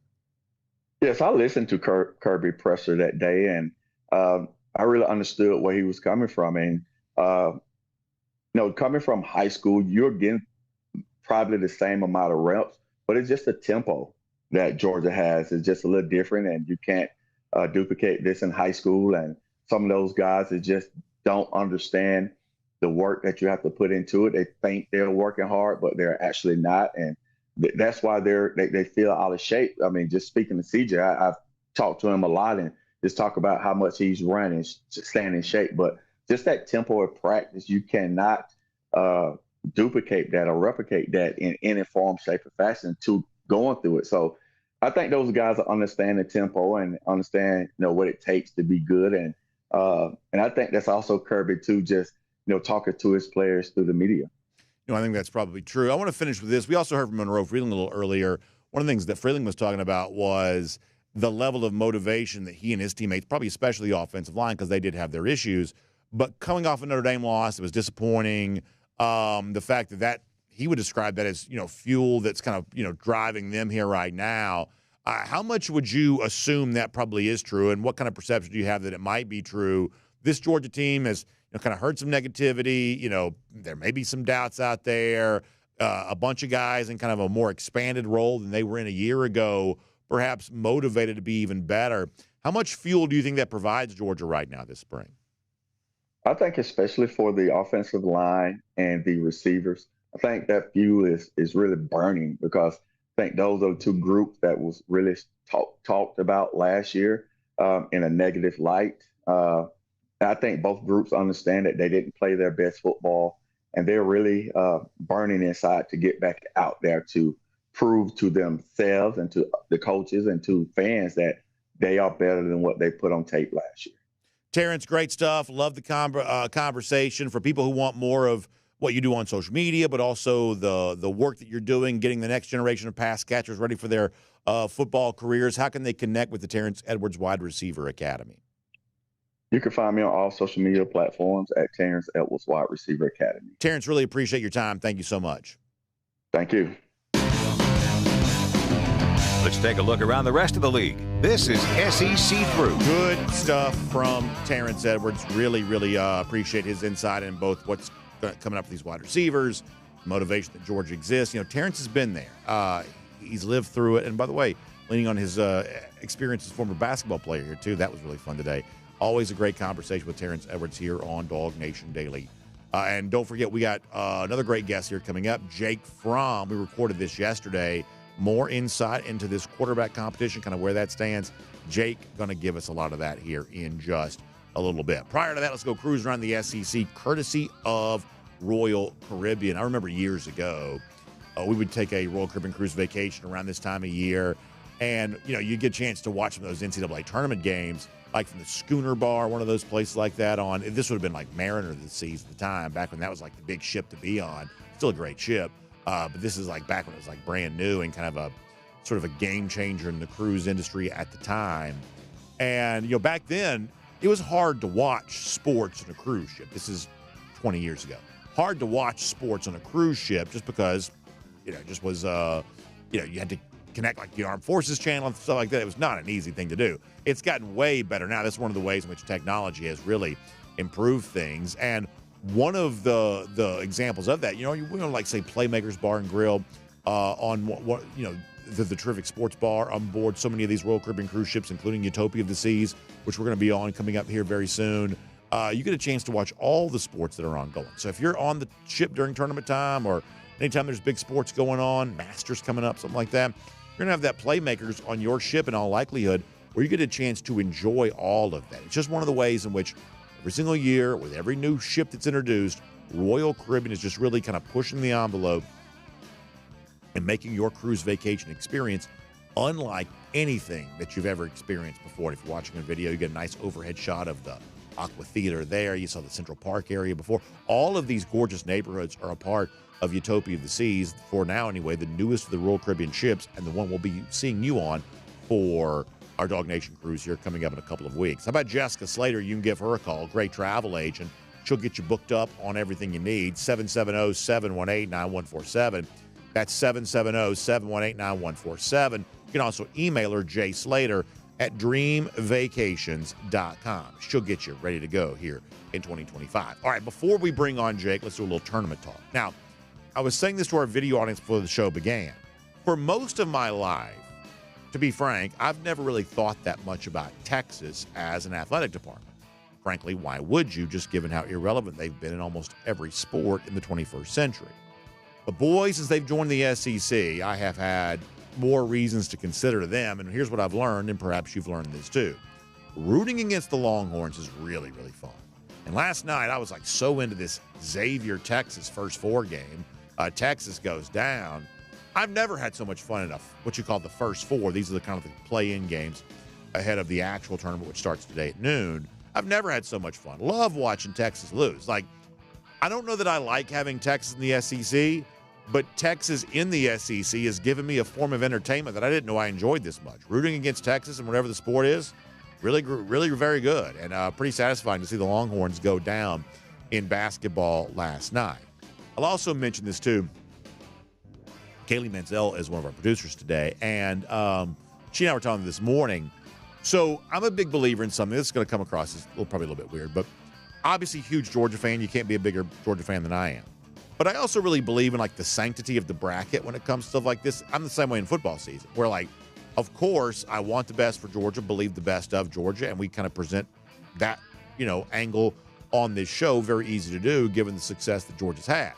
Yes, I listened to Kirby presser that day, and I really understood where he was coming from. And, coming from high school, you're getting probably the same amount of reps, but it's just the tempo that Georgia has is just a little different, and you can't duplicate this in high school. And some of those guys that just don't understand the work that you have to put into it. They think they're working hard, but they're actually not. And that's why they feel out of shape. I mean, just speaking to CJ, I've talked to him a lot and just talk about how much he's running, staying in shape. But just that tempo of practice, you cannot duplicate that or replicate that in any form, shape, or fashion to going through it. So I think those guys understand the tempo and understand, what it takes to be good. And I think that's also Kirby too, just, talking to his players through the media. I think that's probably true. I want to finish with this. We also heard from Monroe Freeling a little earlier. One of the things that Freeling was talking about was the level of motivation that he and his teammates, probably especially the offensive line, because they did have their issues, but coming off a Notre Dame loss, it was disappointing. The fact that he would describe that as, fuel that's kind of, driving them here right now. How much would you assume that probably is true, and what kind of perception do you have that it might be true? This Georgia team has kind of heard some negativity. There may be some doubts out there. A bunch of guys in kind of a more expanded role than they were in a year ago, perhaps motivated to be even better. How much fuel do you think that provides Georgia right now this spring? I think especially for the offensive line and the receivers, I think that fuel is really burning, because I think those are the two groups that was really talked about last year in a negative light. I think both groups understand that they didn't play their best football, and they're really burning inside to get back out there to prove to themselves and to the coaches and to fans that they are better than what they put on tape last year. Terrence, great stuff. Love the conversation. For people who want more of what you do on social media, but also the work that you're doing, getting the next generation of pass catchers ready for their football careers, how can they connect with the Terrence Edwards Wide Receiver Academy? You can find me on all social media platforms at Terrence Edwards Wide Receiver Academy. Terrence, really appreciate your time. Thank you so much. Thank you. Let's take a look around the rest of the league. This is SEC Through. Good stuff from Terrence Edwards. Really, really appreciate his insight in both what's coming up with these wide receivers, motivation that Georgia exists. Terrence has been there. He's lived through it. And by the way, leaning on his experience as a former basketball player here, too. That was really fun today. Always a great conversation with Terrence Edwards here on DawgNation Daily. And don't forget, we got another great guest here coming up, Jake Fromm. We recorded this yesterday. More insight into this quarterback competition, kind of where that stands. Jake going to give us a lot of that here in just a little bit. Prior to that, let's go cruise around the SEC, courtesy of Royal Caribbean. I remember years ago, we would take a Royal Caribbean cruise vacation around this time of year, and you get a chance to watch some of those NCAA tournament games, like from the Schooner Bar, one of those places like that. This would have been like Mariner of the Seas at the time, back when that was like the big ship to be on. Still a great ship. But this is like back when it was like brand new and kind of a sort of a game changer in the cruise industry at the time. And, back then it was hard to watch sports on a cruise ship. This is 20 years ago. Hard to watch sports on a cruise ship just because, it just was, you had to connect like the Armed Forces channel and stuff like that. It was not an easy thing to do. It's gotten way better now. That's one of the ways in which technology has really improved things. And one of the examples of that, like say Playmakers Bar and Grill on what the terrific sports bar on board so many of these Royal Caribbean cruise ships, including Utopia of the Seas, which we're going to be on coming up here very soon. You get a chance to watch all the sports that are ongoing. So if you're on the ship during tournament time or anytime there's big sports going on, Masters coming up, something like that, you're going to have that Playmakers on your ship in all likelihood, where you get a chance to enjoy all of that. It's just one of the ways in which every single year, with every new ship that's introduced, Royal Caribbean is just really kind of pushing the envelope and making your cruise vacation experience unlike anything that you've ever experienced before. And if you're watching a video, you get a nice overhead shot of the Aqua Theater there. You saw the Central Park area before. All of these gorgeous neighborhoods are a part of Utopia of the Seas, for now anyway, the newest of the Royal Caribbean ships, and the one we'll be seeing you on for our DawgNation cruise here coming up in a couple of weeks. How about Jessica Slater? You can give her a call, great travel agent. She'll get you booked up on everything you need. 770-718-9147. That's 770-718-9147. You can also email her, jslater@dreamvacations.com. She'll get you ready to go here in 2025. All right, before we bring on Jake, let's do a little tournament talk. Now, I was saying this to our video audience before the show began. For most of my life, to be frank, I've never really thought that much about Texas as an athletic department. Frankly, why would you, just given how irrelevant they've been in almost every sport in the 21st century? But boy, since they've joined the SEC, I have had more reasons to consider them, and here's what I've learned, and perhaps you've learned this too. Rooting against the Longhorns is really, really fun. And last night, I was like so into this Xavier-Texas first four game. Texas goes down. I've never had so much fun in what you call the first four. These are the kind of the play-in games ahead of the actual tournament, which starts today at noon. I've never had so much fun. Love watching Texas lose. Like, I don't know that I like having Texas in the SEC, but Texas in the SEC has given me a form of entertainment that I didn't know I enjoyed this much. Rooting against Texas and whatever the sport is, really, really very good, and pretty satisfying to see the Longhorns go down in basketball last night. I'll also mention this too. Kaylee Mansell is one of our producers today, and she and I were talking this morning. So I'm a big believer in something. This is going to come across as probably a little bit weird, but obviously huge Georgia fan. You can't be a bigger Georgia fan than I am. But I also really believe in like the sanctity of the bracket when it comes to stuff like this. I'm the same way in football season, where like, of course, I want the best for Georgia, believe the best of Georgia, and we kind of present that, angle on this show. Very easy to do given the success that Georgia's had.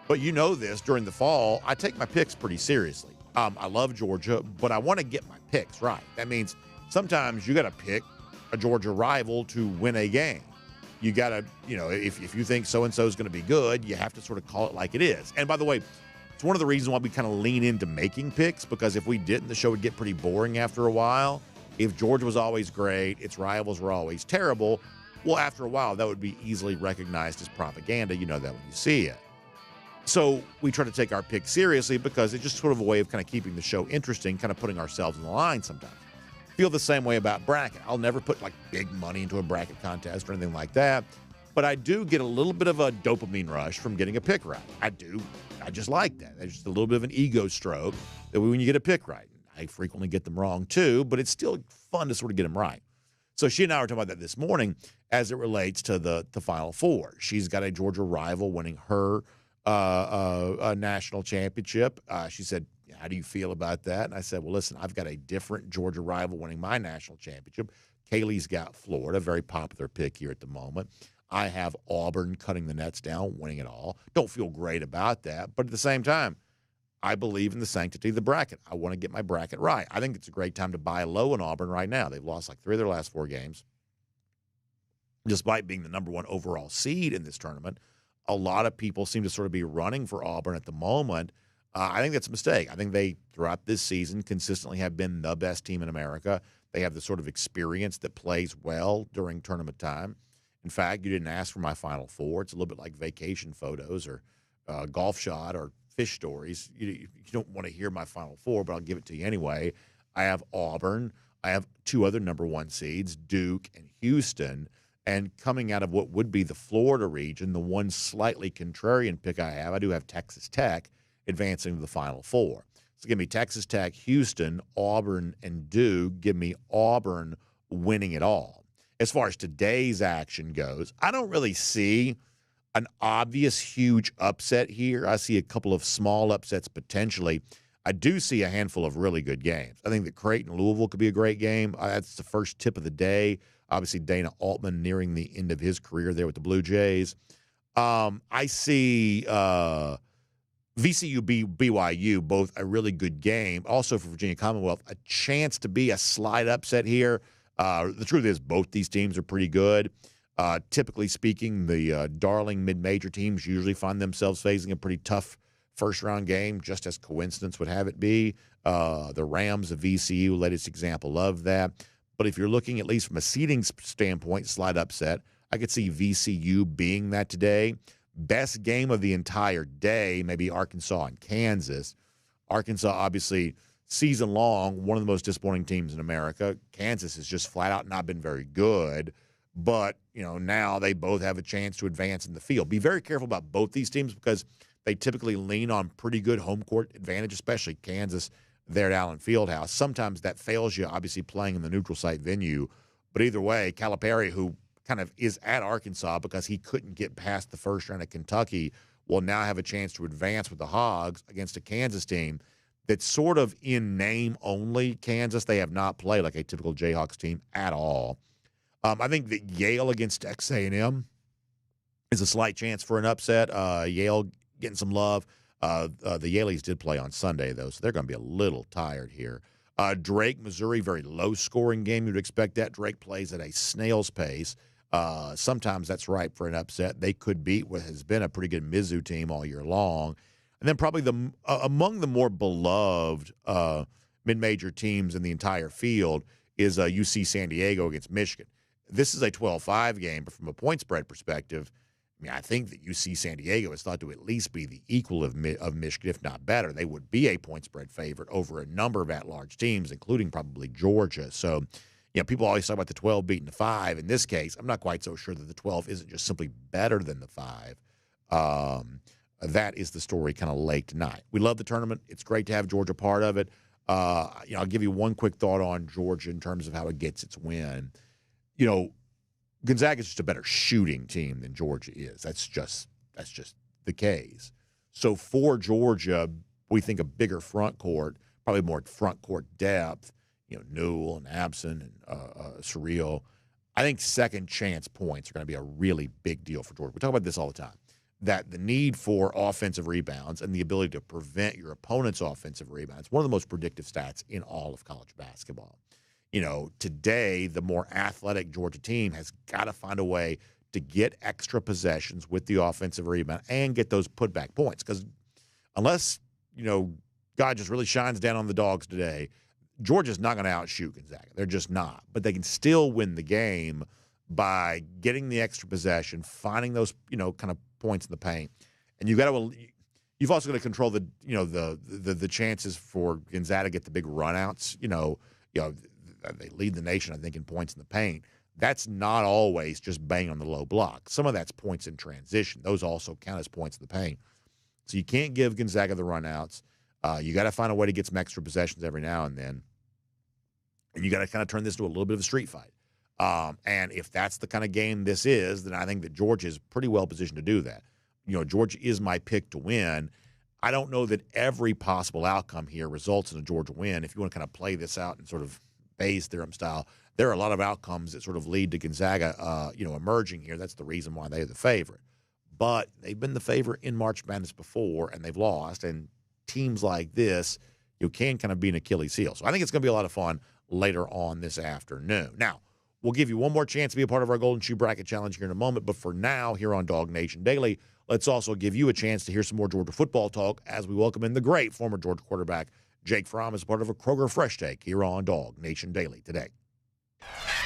But you know this, during the fall, I take my picks pretty seriously. I love Georgia, but I want to get my picks right. That means sometimes you got to pick a Georgia rival to win a game. You got to, if you think so-and-so is going to be good, you have to sort of call it like it is. And by the way, it's one of the reasons why we kind of lean into making picks, because if we didn't, the show would get pretty boring after a while. If Georgia was always great, its rivals were always terrible, well, after a while, that would be easily recognized as propaganda. You know that when you see it. So we try to take our picks seriously because it's just sort of a way of kind of keeping the show interesting, kind of putting ourselves in the line sometimes. Feel the same way about bracket. I'll never put like big money into a bracket contest or anything like that, but I do get a little bit of a dopamine rush from getting a pick right. I do. I just like that. It's just a little bit of an ego stroke that when you get a pick right. I frequently get them wrong too, but it's still fun to sort of get them right. So she and I were talking about that this morning as it relates to the Final Four. She's got a Georgia rival winning her a national championship. She said, how do you feel about that? And I said, well, listen, I've got a different Georgia rival winning my national championship. Kaylee's got Florida, very popular pick here at the moment. I have Auburn cutting the nets down, winning it all. Don't feel great about that. But at the same time, I believe in the sanctity of the bracket. I want to get my bracket right. I think it's a great time to buy low in Auburn right now. They've lost like 3 of their last 4 games. Despite being the number 1 overall seed in this tournament, a lot of people seem to sort of be running for Auburn at the moment. I think that's a mistake. I think they, throughout this season, consistently have been the best team in America. They have the sort of experience that plays well during tournament time. In fact, you didn't ask for my Final Four. It's a little bit like vacation photos or golf shot or fish stories. You don't want to hear my Final Four, but I'll give it to you anyway. I have Auburn. I have 2 other number 1 seeds, Duke and Houston. And coming out of what would be the Florida region, the one slightly contrarian pick I do have Texas Tech advancing to the Final Four. So give me Texas Tech, Houston, Auburn, and Duke. Give me Auburn winning it all. As far as today's action goes, I don't really see an obvious huge upset here. I see a couple of small upsets potentially. I do see a handful of really good games. I think that Creighton-Louisville could be a great game. That's the first tip of the day. Obviously, Dana Altman nearing the end of his career there with the Blue Jays. I see VCU, BYU, both a really good game. Also for Virginia Commonwealth, a chance to be a slight upset here. The truth is both these teams are pretty good. Typically speaking, the darling mid-major teams usually find themselves facing a pretty tough first-round game, just as coincidence would have it be. The Rams of VCU, latest example of that. But if you're looking at least from a seeding standpoint, slight upset, I could see VCU being that today. Best game of the entire day, maybe Arkansas and Kansas. Arkansas, obviously, season long, one of the most disappointing teams in America. Kansas has just flat out not been very good. But, now they both have a chance to advance in the field. Be very careful about both these teams because they typically lean on pretty good home court advantage, especially Kansas there at Allen Fieldhouse. Sometimes that fails you, obviously, playing in the neutral site venue. But either way, Calipari, who kind of is at Arkansas because he couldn't get past the first round at Kentucky, will now have a chance to advance with the Hogs against a Kansas team that's sort of in name only Kansas. They have not played like a typical Jayhawks team at all. I think that Yale against Texas A&M is a slight chance for an upset. Yale getting some love. The Yaleys did play on Sunday, though, so they're going to be a little tired here. Drake, Missouri, very low-scoring game. You'd expect that. Drake plays at a snail's pace. Sometimes that's ripe for an upset. They could beat what has been a pretty good Mizzou team all year long. And then probably among the more beloved mid-major teams in the entire field is UC San Diego against Michigan. This is a 12-5 game, but from a point spread perspective, I think that UC San Diego is thought to at least be the equal of Michigan, if not better. They would be a point spread favorite over a number of at-large teams, including probably Georgia. So, people always talk about the 12 beating the 5. In this case, I'm not quite so sure that the 12 isn't just simply better than the 5. That is the story kind of late tonight. We love the tournament. It's great to have Georgia part of it. I'll give you one quick thought on Georgia in terms of how it gets its win. Gonzaga is just a better shooting team than Georgia is. That's just the case. So for Georgia, we think a bigger front court, probably more front court depth. Newell and Abson and Surreal. I think second chance points are going to be a really big deal for Georgia. We talk about this all the time. That the need for offensive rebounds and the ability to prevent your opponent's offensive rebounds, one of the most predictive stats in all of college basketball. Today, the more athletic Georgia team has got to find a way to get extra possessions with the offensive rebound and get those putback points. Because unless, God just really shines down on the Dogs today, Georgia's not going to outshoot Gonzaga. They're just not. But they can still win the game by getting the extra possession, finding those, kind of points in the paint. And you've also got to control the chances for Gonzaga to get the big runouts. They lead the nation, I think, in points in the paint. That's not always just bang on the low block. Some of that's points in transition. Those also count as points in the paint. So you can't give Gonzaga the runouts. You got to find a way to get some extra possessions every now and then. And you got to kind of turn this into a little bit of a street fight. And if that's the kind of game this is, then I think that Georgia is pretty well positioned to do that. Georgia is my pick to win. I don't know that every possible outcome here results in a Georgia win. If you want to kind of play this out in sort of Bayes' theorem style, there are a lot of outcomes that sort of lead to Gonzaga, emerging here. That's the reason why they're the favorite. But they've been the favorite in March Madness before, and they've lost. And teams like this, you can kind of be an Achilles heel. So I think it's going to be a lot of fun later on this afternoon. Now, we'll give you one more chance to be a part of our Golden Shoe Bracket Challenge here in a moment. But for now, here on DawgNation Daily, let's also give you a chance to hear some more Georgia football talk as we welcome in the great former Georgia quarterback Jake Fromm as part of a Kroger Fresh Take here on DawgNation Daily today.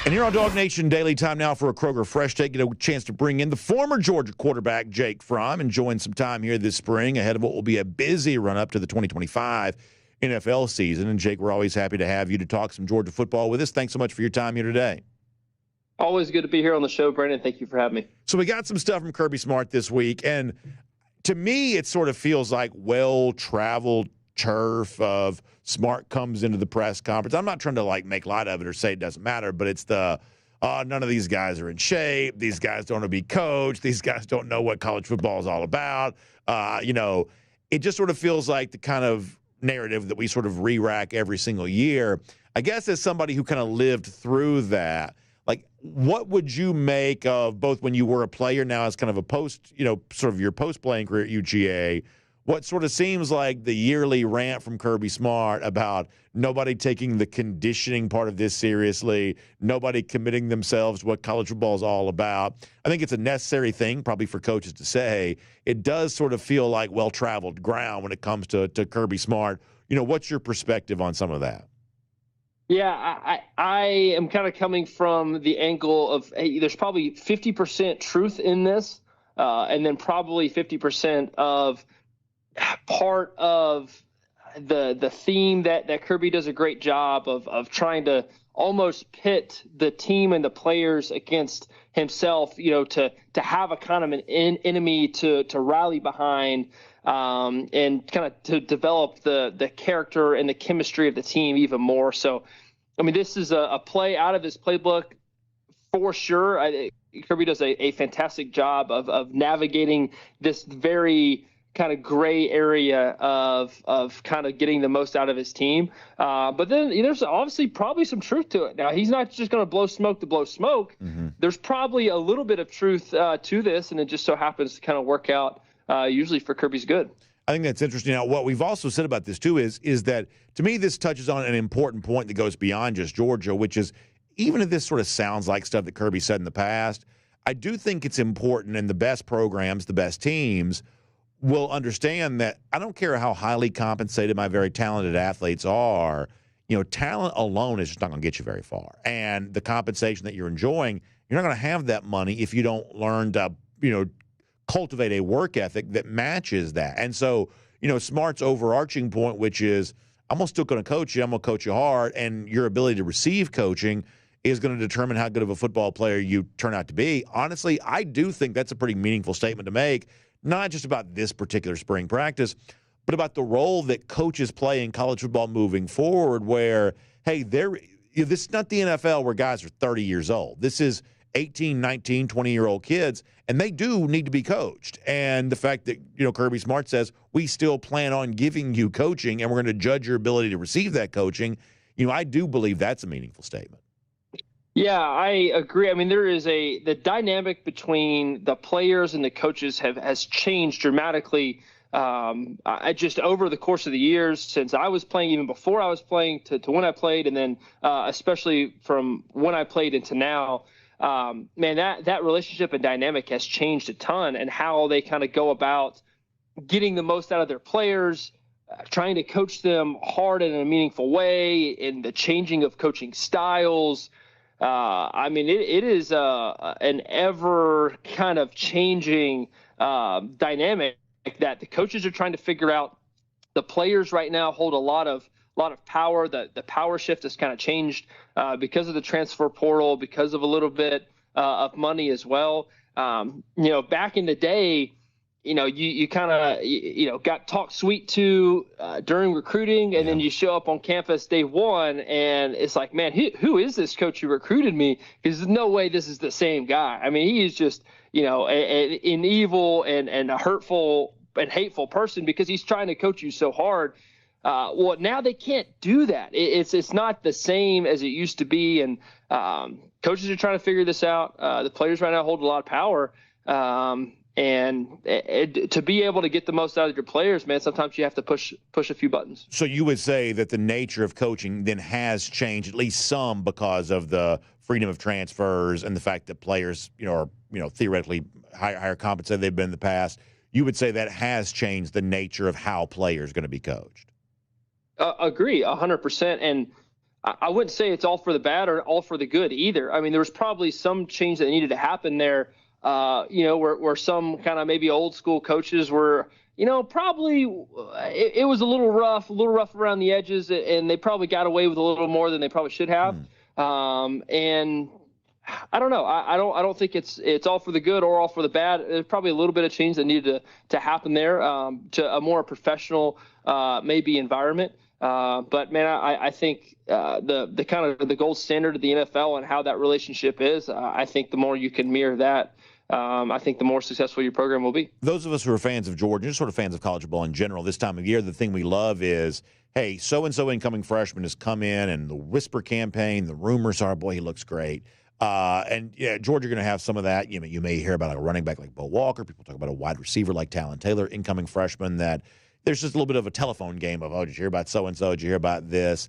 And here on DawgNation Daily, time now for a Kroger Fresh Take. Get a chance to bring in the former Georgia quarterback Jake Fromm, enjoying some time here this spring ahead of what will be a busy run-up to the 2025 NFL season. And Jake, we're always happy to have you to talk some Georgia football with us. Thanks so much for your time here today. Always good to be here on the show, Brandon. Thank you for having me. So we got some stuff from Kirby Smart this week, and to me it sort of feels like well-traveled turf of Smart comes into the press conference. I'm not trying to make light of it or say it doesn't matter, but it's none of these guys are in shape. These guys don't want to be coached. These guys don't know what college football is all about. It just sort of feels like the kind of narrative that we sort of re-rack every single year. I guess as somebody who kind of lived through that, what would you make of both when you were a player now as kind of a post, sort of your post-playing career at UGA, what sort of seems like the yearly rant from Kirby Smart about nobody taking the conditioning part of this seriously, nobody committing themselves to what college football is all about. I think it's a necessary thing probably for coaches to say. It does sort of feel like well-traveled ground when it comes to Kirby Smart. What's your perspective on some of that? Yeah, I am kind of coming from the angle of, hey, there's probably 50% truth in this, and then probably 50% of part of the theme that Kirby does a great job of trying to almost pit the team and the players against himself, to have a kind of an enemy to rally behind, and kind of to develop the character and the chemistry of the team even more. So, I mean, this is a play out of his playbook for sure. Kirby does a fantastic job of navigating this very kind of gray area of kind of getting the most out of his team. But then there's obviously probably some truth to it. Now, he's not just going to blow smoke to blow smoke. Mm-hmm. There's probably a little bit of truth to this, and it just so happens to kind of work out usually for Kirby's good. I think that's interesting. Now, what we've also said about this, too, is that, to me, this touches on an important point that goes beyond just Georgia, which is, even if this sort of sounds like stuff that Kirby said in the past, I do think it's important, and the best programs, the best teams, will understand that I don't care how highly compensated my very talented athletes are, talent alone is just not going to get you very far. And the compensation that you're enjoying, you're not going to have that money if you don't learn to, cultivate a work ethic that matches that. And so, Smart's overarching point, which is, I'm still going to coach you, I'm going to coach you hard, and your ability to receive coaching is going to determine how good of a football player you turn out to be. Honestly, I do think that's a pretty meaningful statement to make, not just about this particular spring practice, but about the role that coaches play in college football moving forward, where, hey, this is not the NFL where guys are 30 years old. This is 18, 19, 20-year-old kids, and they do need to be coached. And the fact that, Kirby Smart says, we still plan on giving you coaching, and we're going to judge your ability to receive that coaching, I do believe that's a meaningful statement. Yeah, I agree. I mean, there is the dynamic between the players and the coaches has changed dramatically. I just over the course of the years since I was playing, even before I was playing to when I played, and then especially from when I played into now. Man, that relationship and dynamic has changed a ton, and how they kind of go about getting the most out of their players, trying to coach them hard in a meaningful way, in the changing of coaching styles. I mean, it is an ever kind of changing dynamic that the coaches are trying to figure out. The players right now hold a lot of power. The power shift has kind of changed because of the transfer portal, because of a little bit of money as well. Back in the day, you kind of got talked sweet to during recruiting, and then you show up on campus day one, and it's like, man, who is this coach who recruited me? Because there's no way this is the same guy. I mean, he is just an evil and a hurtful and hateful person because he's trying to coach you so hard. Well, now they can't do that. It's not the same as it used to be, and coaches are trying to figure this out. The players right now hold a lot of power, and to be able to get the most out of your players, man, sometimes you have to push a few buttons. So you would say that the nature of coaching then has changed, at least some, because of the freedom of transfers and the fact that players, are theoretically higher compensated than they've been in the past. You would say that has changed the nature of how players are going to be coached. Agree 100%. And I wouldn't say it's all for the bad or all for the good either. I mean, there was probably some change that needed to happen there, where some kind of maybe old school coaches were, probably it was a little rough around the edges, and they probably got away with a little more than they probably should have. And I don't know. I don't think it's all for the good or all for the bad. There's probably a little bit of change that needed to happen there to a more professional maybe environment. But man, I think the kind of the gold standard of the NFL and how that relationship is, I think the more you can mirror that, I think the more successful your program will be. Those of us who are fans of Georgia, just sort of fans of college football in general, this time of year, the thing we love is, hey, so-and-so incoming freshman has come in, and the whisper campaign, the rumors are, boy, he looks great. And yeah, Georgia going to have some of that. You may hear about a running back like Bo Walker. People talk about a wide receiver like Talon Taylor, incoming freshman, that there's just a little bit of a telephone game of, oh, did you hear about so-and-so? Did you hear about this?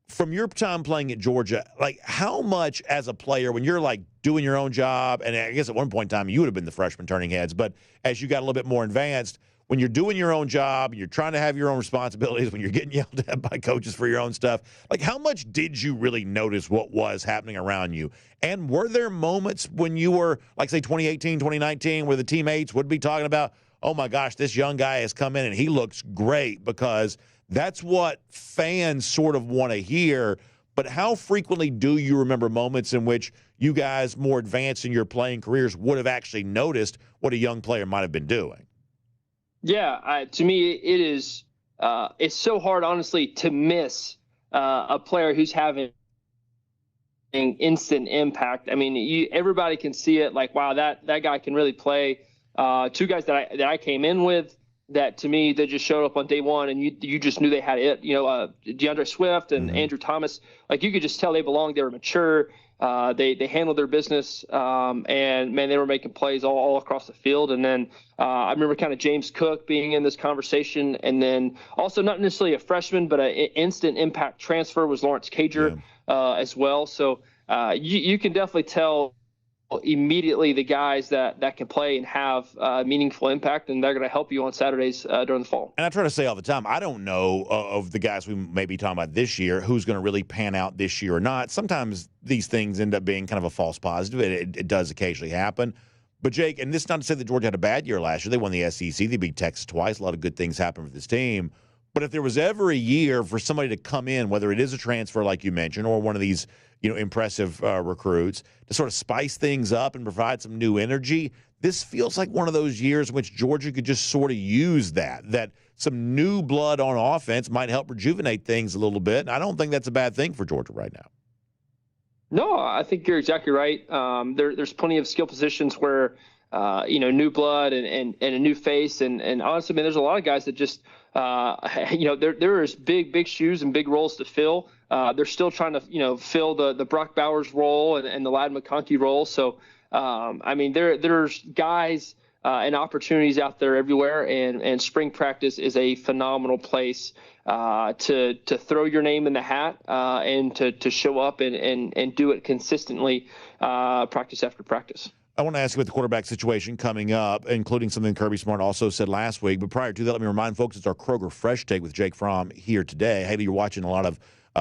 From your time playing at Georgia, like how much as a player, when you're like doing your own job, and I guess at one point in time you would have been the freshman turning heads, but as you got a little bit more advanced, when you're doing your own job, you're trying to have your own responsibilities, when you're getting yelled at by coaches for your own stuff, like how much did you really notice what was happening around you? And were there moments when you were, like, say, 2018, 2019, where the teammates would be talking about, oh, my gosh, this young guy has come in and he looks great, because that's what fans sort of want to hear. But how frequently do you remember moments in which you guys more advanced in your playing careers would have actually noticed what a young player might have been doing? Yeah, to me, it is. It's so hard, honestly, to miss a player who's having instant impact. I mean, everybody can see it. Like, wow, that guy can really play. Two guys that I came in with, that to me, they just showed up on day one, and you just knew they had it. DeAndre Swift and Andrew Thomas. Like, you could just tell they belonged. They were mature. They handled their business, and man, they were making plays all across the field. And then I remember kind of James Cook being in this conversation, and then also not necessarily a freshman, but an instant impact transfer was Lawrence Cager as well. So you can definitely tell immediately the guys that can play and have meaningful impact, and they're going to help you on Saturdays during the fall. And I try to say all the time, I don't know of the guys we may be talking about this year who's going to really pan out this year or not. Sometimes these things end up being kind of a false positive. It does occasionally happen. But, Jake, and this is not to say that Georgia had a bad year last year. They won the SEC. They beat Texas twice. A lot of good things happened with this team. But if there was ever a year for somebody to come in, whether it is a transfer like you mentioned or one of these impressive recruits, to sort of spice things up and provide some new energy, this feels like one of those years in which Georgia could just sort of use that some new blood on offense might help rejuvenate things a little bit. And I don't think that's a bad thing for Georgia right now. No, I think you're exactly right. There's plenty of skill positions where, new blood and a new face. And honestly, I mean, there's a lot of guys that just, there is big shoes and big roles to fill. They're still trying to, fill the Brock Bowers role and the Ladd McConkey role. So, there's guys and opportunities out there everywhere. And spring practice is a phenomenal place to throw your name in the hat and to show up and do it consistently, practice after practice. I want to ask you about the quarterback situation coming up, including something Kirby Smart also said last week. But prior to that, let me remind folks, it's our Kroger Fresh Take with Jake Fromm here today. Hey, you're watching a lot of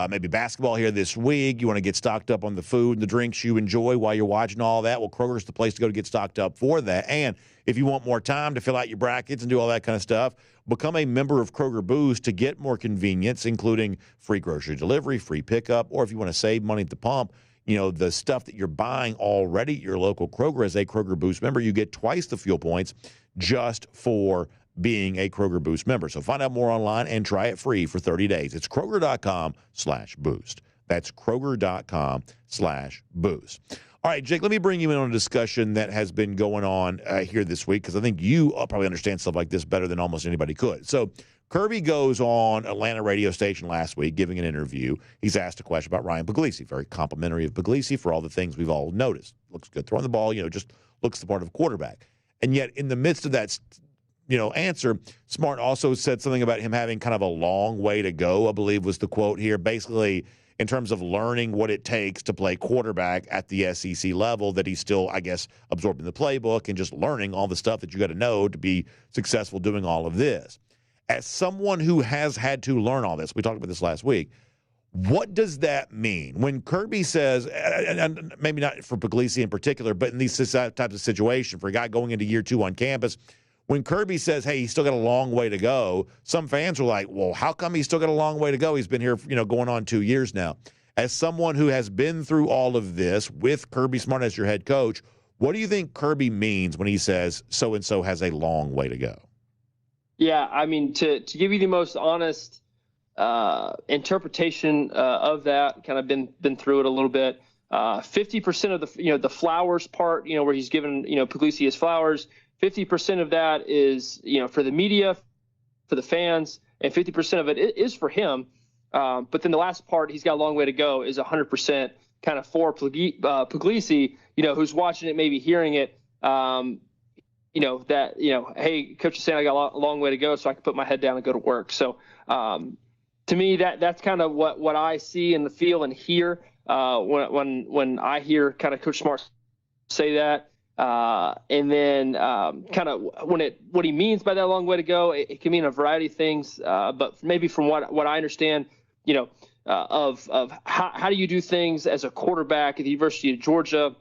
maybe basketball here this week. You want to get stocked up on the food and the drinks you enjoy while you're watching all that. Well, Kroger's the place to go to get stocked up for that. And if you want more time to fill out your brackets and do all that kind of stuff, become a member of Kroger Boost to get more convenience, including free grocery delivery, free pickup, or if you want to save money at the pump, the stuff that you're buying already at your local Kroger as a Kroger Boost member, you get twice the fuel points just for being a Kroger Boost member. So find out more online and try it free for 30 days. It's Kroger.com/boost. That's Kroger.com/boost. All right, Jake, let me bring you in on a discussion that has been going on here this week, because I think you probably understand stuff like this better than almost anybody could. So Kirby goes on Atlanta radio station last week giving an interview. He's asked a question about Ryan Puglisi, very complimentary of Puglisi for all the things we've all noticed. Looks good throwing the ball, just looks the part of a quarterback. And yet in the midst of that answer, Smart also said something about him having kind of a long way to go, I believe was the quote here, basically in terms of learning what it takes to play quarterback at the SEC level, that he's still, I guess, absorbing the playbook and just learning all the stuff that you got to know to be successful doing all of this. As someone who has had to learn all this, we talked about this last week, what does that mean? When Kirby says, and maybe not for Puglisi in particular, but in these types of situations, for a guy going into year 2 on campus, when Kirby says, hey, he's still got a long way to go, some fans were like, well, how come he's still got a long way to go? He's been here, going on 2 years now. As someone who has been through all of this with Kirby Smart as your head coach, what do you think Kirby means when he says so-and-so has a long way to go? Yeah, I mean, to give you the most honest interpretation of that, kind of been through it a little bit. 50% of the flowers part, where he's given Puglisi his flowers. 50% of that is for the media, for the fans, and 50% of it is for him. But then the last part, he's got a long way to go, is 100% kind of for Puglisi, who's watching it, maybe hearing it. Hey, coach is saying I got a long way to go, so I can put my head down and go to work. So to me, that's kind of what I see and feel and hear when I hear kind of Coach Smart say that. And then kind of what he means by that long way to go, it can mean a variety of things. But maybe from what I understand, of how do you do things as a quarterback at the University of Georgia?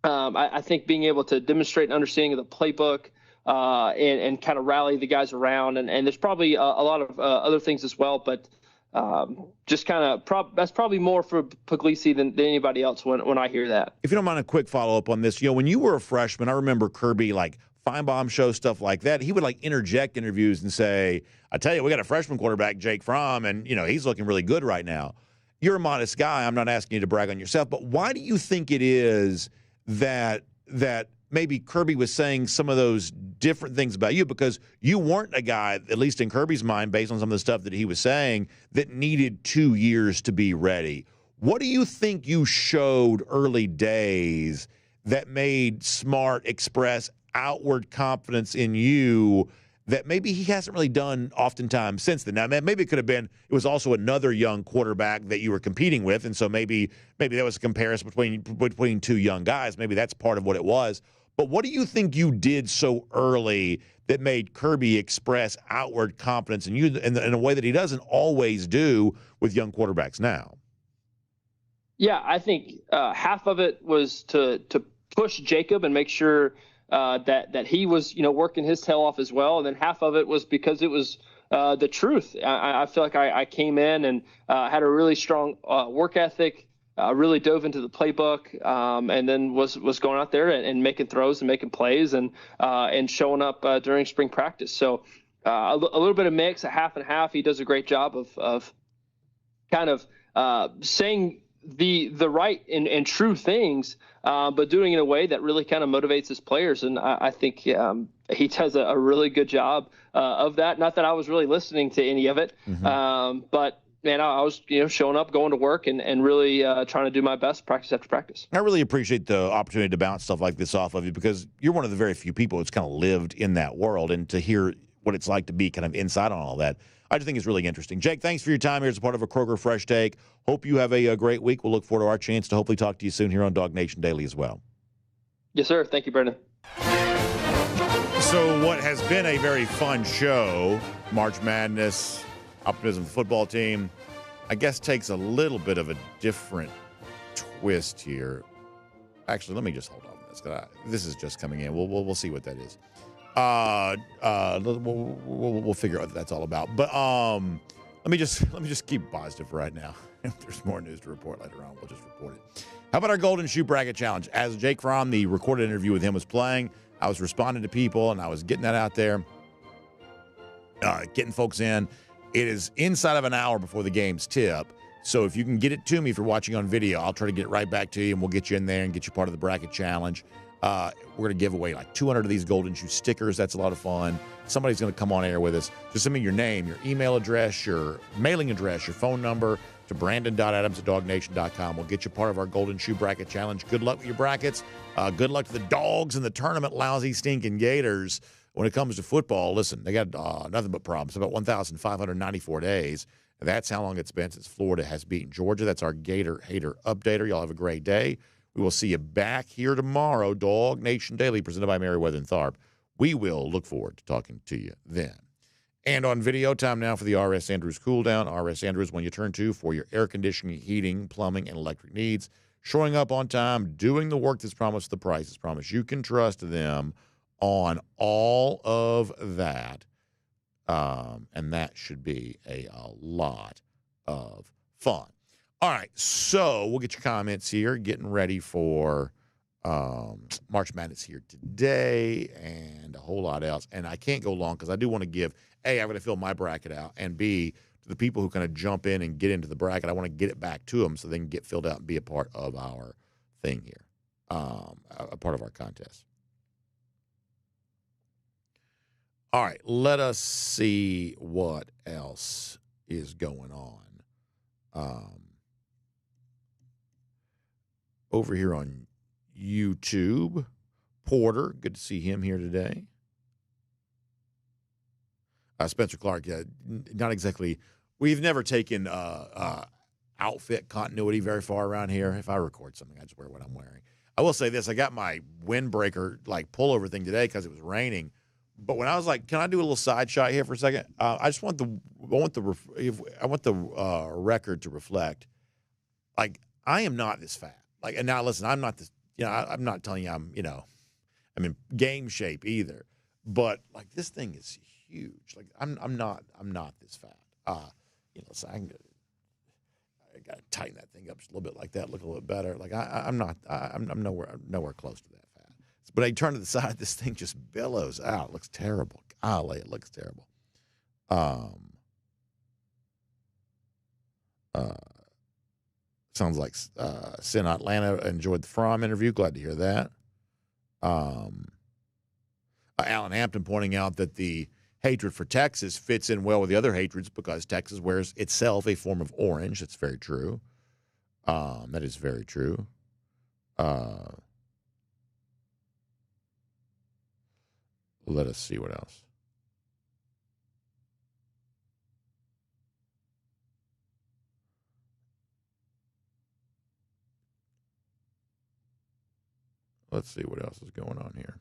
I think being able to demonstrate an understanding of the playbook and kind of rally the guys around. And there's probably a lot of other things as well. But just kind of that's probably more for Puglisi than anybody else when I hear that. If you don't mind a quick follow-up on this, when you were a freshman, I remember Kirby, Feinbaum show, stuff like that. He would, interject interviews and say, I tell you, we got a freshman quarterback, Jake Fromm, and, he's looking really good right now. You're a modest guy. I'm not asking you to brag on yourself, but why do you think it is that maybe Kirby was saying some of those different things about you, because you weren't a guy, at least in Kirby's mind, based on some of the stuff that he was saying, that needed 2 years to be ready. What do you think you showed early days that made Smart express outward confidence in you that maybe he hasn't really done oftentimes since then? Now, maybe it could have been it was also another young quarterback that you were competing with, and so maybe that was a comparison between two young guys. Maybe that's part of what it was. But what do you think you did so early that made Kirby express outward confidence in you in a way that he doesn't always do with young quarterbacks now? Yeah, I think half of it was to push Jacob and make sure that he was, working his tail off as well. And then half of it was because it was the truth. I feel like I came in and had a really strong work ethic, really dove into the playbook, and then was going out there and making throws and making plays and showing up during spring practice. So a little bit of mix, a half and half. He does a great job of kind of saying the right and true things, but doing it in a way that really kind of motivates his players. And I think he does a really good job of that. Not that I was really listening to any of it, but man, I was showing up, going to work, and really trying to do my best practice after practice. I really appreciate the opportunity to bounce stuff like this off of you, because you're one of the very few people who's kind of lived in that world, and to hear what it's like to be kind of inside on all that, I just think it's really interesting. Jake, thanks for your time here as a part of a Kroger Fresh Take. Hope you have a great week. We'll look forward to our chance to hopefully talk to you soon here on DawgNation Daily as well. Yes, sir. Thank you, Brendan. So what has been a very fun show, March Madness, Optimism football team, I guess takes a little bit of a different twist here. Actually, let me just hold on to this, 'cause this is just coming in. We'll see what that is. We'll figure out what that's all about. But let me just keep positive right now. If there's more news to report later on, we'll just report it. How about our Golden Shoe Bracket Challenge? As Jake Fromm, the recorded interview with him, was playing, I was responding to people, and I was getting that out there, getting folks in. It is inside of an hour before the game's tip. So if you can get it to me, if you're watching on video, I'll try to get it right back to you, and we'll get you in there and get you part of the bracket challenge. We're going to give away 200 of these Golden Shoe stickers. That's a lot of fun. Somebody's going to come on air with us. Just send me your name, your email address, your mailing address, your phone number to brandon.adams@dawgnation.com. We'll get you part of our Golden Shoe Bracket Challenge. Good luck with your brackets. Good luck to the Dogs in the tournament, lousy, stinking Gators. When it comes to football, listen, they got nothing but problems. About 1,594 days. That's how long it's been since Florida has beaten Georgia. That's our Gator Hater Updater. Y'all have a great day. We will see you back here tomorrow. DawgNation Daily, presented by Merriweather and Tharp. We will look forward to talking to you then. And on video, time now for the R.S. Andrews Cool Down. R.S. Andrews, when you turn to for your air conditioning, heating, plumbing, and electric needs. Showing up on time, doing the work that's promised, the price is promised. You can trust them on all of that. And that should be a lot of fun. All right, so we'll get your comments here. Getting ready for March Madness here today and a whole lot else. And I can't go long because I do want to give, A, I'm going to fill my bracket out, and B, to the people who kind of jump in and get into the bracket, I want to get it back to them so they can get filled out and be a part of our thing here, a part of our contest. All right, let us see what else is going on. Over here on YouTube, Porter, good to see him here today. Spencer Clark, not exactly. We've never taken outfit continuity very far around here. If I record something, I just wear what I'm wearing. I will say this: I got my windbreaker pullover thing today because it was raining. But when I was like, "Can I do a little side shot here for a second? I just want the record to reflect. Like, I am not this fat. Like, and now listen, I'm not this. I'm not telling you I'm in game shape either. But like, this thing is huge. Like, I'm not this fat. So I got to tighten that thing up just a little bit like that, look a little bit better. Like, I'm nowhere close to that fat. But I turn to the side, this thing just billows out. It looks terrible. Golly, it looks terrible. Sounds like Sin Atlanta enjoyed the Fromm interview. Glad to hear that. Alan Hampton pointing out that the hatred for Texas fits in well with the other hatreds because Texas wears itself a form of orange. That's very true. That is very true. Let us see what else. Let's see what else is going on here.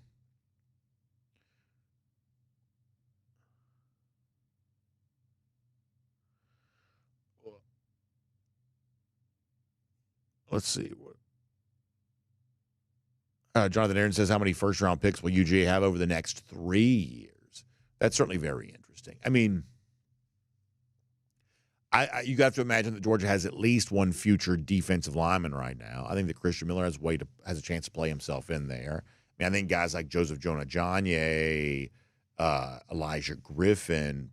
Let's see. Jonathan Aaron says, how many first-round picks will UGA have over the next 3 years? That's certainly very interesting. I mean, you have to imagine that Georgia has at least one future defensive lineman right now. I think that Christian Miller has a chance to play himself in there. I mean, I think guys like Joseph Jonah-Janye, Elijah Griffin,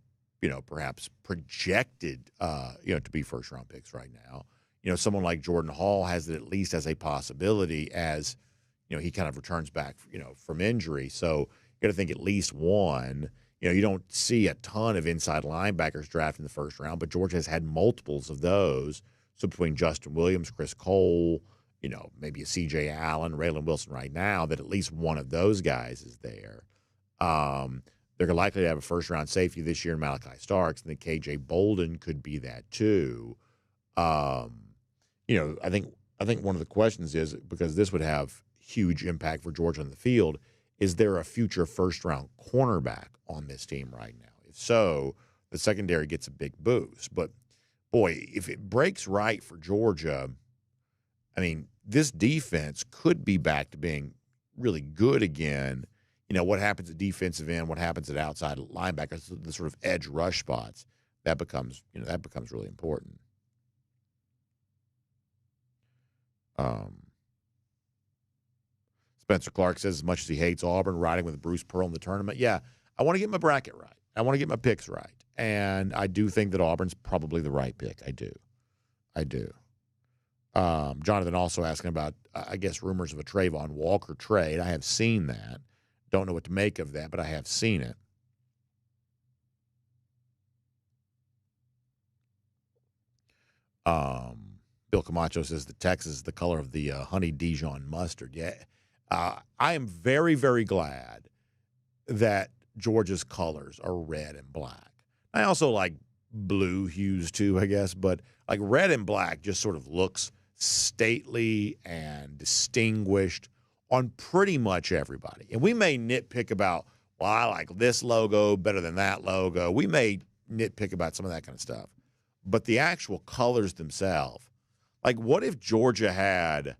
perhaps projected, to be first-round picks right now. Someone like Jordan Hall has it at least as a possibility as, he kind of returns back, from injury. So you got to think at least one. You don't see a ton of inside linebackers drafted in the first round, but Georgia has had multiples of those. So between Justin Williams, Chris Cole, maybe a C.J. Allen, Raylan Wilson right now, that at least one of those guys is there. They're likely to have a first-round safety this year in Malachi Starks, and then K.J. Bolden could be that too. I think one of the questions is, because this would have huge impact for Georgia on the field, is there a future first-round cornerback on this team right now? If so, the secondary gets a big boost. But, boy, if it breaks right for Georgia, I mean, this defense could be back to being really good again. What happens at defensive end, what happens at outside linebackers, the sort of edge rush spots, that becomes really important. Spencer Clark says, as much as he hates Auburn, riding with Bruce Pearl in the tournament. Yeah, I want to get my bracket right. I want to get my picks right. And I do think that Auburn's probably the right pick. I do. Jonathan also asking about, I guess, rumors of a Trayvon Walker trade. I have seen that. Don't know what to make of that, but I have seen it. Bill Camacho says that Texas is the color of the honey Dijon mustard. Yeah. I am very, very glad that Georgia's colors are red and black. I also like blue hues too, I guess, but like red and black just sort of looks stately and distinguished on pretty much everybody. And we may nitpick about, well, I like this logo better than that logo. We may nitpick about some of that kind of stuff. But the actual colors themselves, like what if Georgia had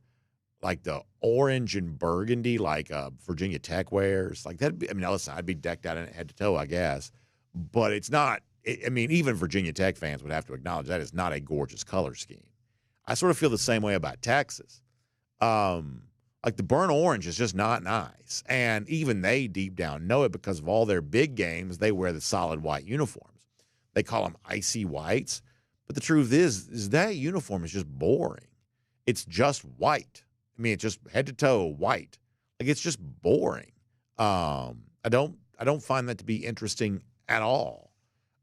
like the orange and burgundy like Virginia Tech wears? Like that'd be, listen, I'd be decked out in it head to toe, I guess. But it's not, even Virginia Tech fans would have to acknowledge that is not a gorgeous color scheme. I sort of feel the same way about Texas. Like the burnt orange is just not nice. And even they deep down know it because of all their big games, they wear the solid white uniforms. They call them icy whites. But the truth is that uniform is just boring. It's just white. It's just head to toe white. Like it's just boring. I don't find that to be interesting at all.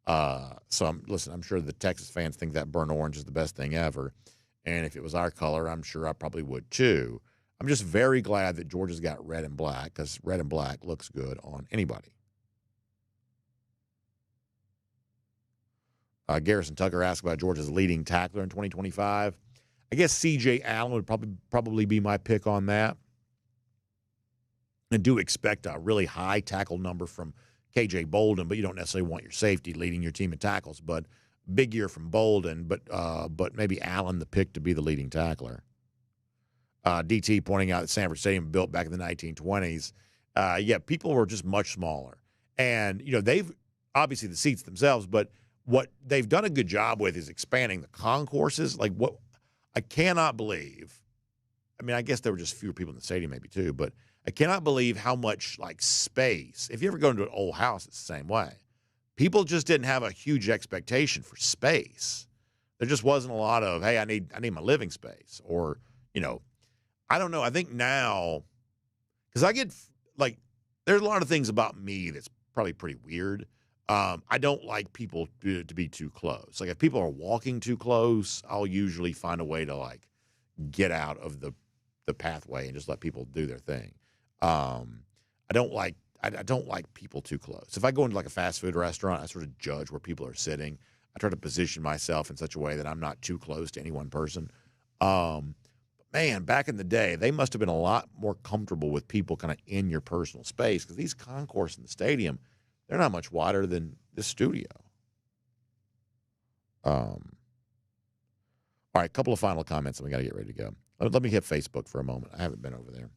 So I'm sure the Texas fans think that burnt orange is the best thing ever. And if it was our color, I'm sure I probably would too. I'm just very glad that Georgia's got red and black because red and black looks good on anybody. Garrison Tucker asked about Georgia's leading tackler in 2025. I guess C.J. Allen would probably be my pick on that. and do expect a really high tackle number from KJ Bolden, but you don't necessarily want your safety leading your team in tackles. But big year from Bolden, but maybe Allen the pick to be the leading tackler. DT pointing out that Sanford Stadium built back in the 1920s. People were just much smaller. And, they've obviously the seats themselves, but what they've done a good job with is expanding the concourses. Like what I cannot believe, I guess there were just fewer people in the stadium maybe too, but I cannot believe how much like space. If you ever go into an old house, it's the same way. People just didn't have a huge expectation for space. There just wasn't a lot of, hey, I need my living space, or, I don't know. I think now, because I get like, there's a lot of things about me that's probably pretty weird. I don't like people to be too close. Like if people are walking too close, I'll usually find a way to like get out of the pathway and just let people do their thing. I don't like people too close. If I go into like a fast food restaurant, I sort of judge where people are sitting. I try to position myself in such a way that I'm not too close to any one person. Man, back in the day, they must have been a lot more comfortable with people kind of in your personal space, because these concourses in the stadium, they're not much wider than this studio. All right, a couple of final comments, and we got to get ready to go. Let me hit Facebook for a moment. I haven't been over there,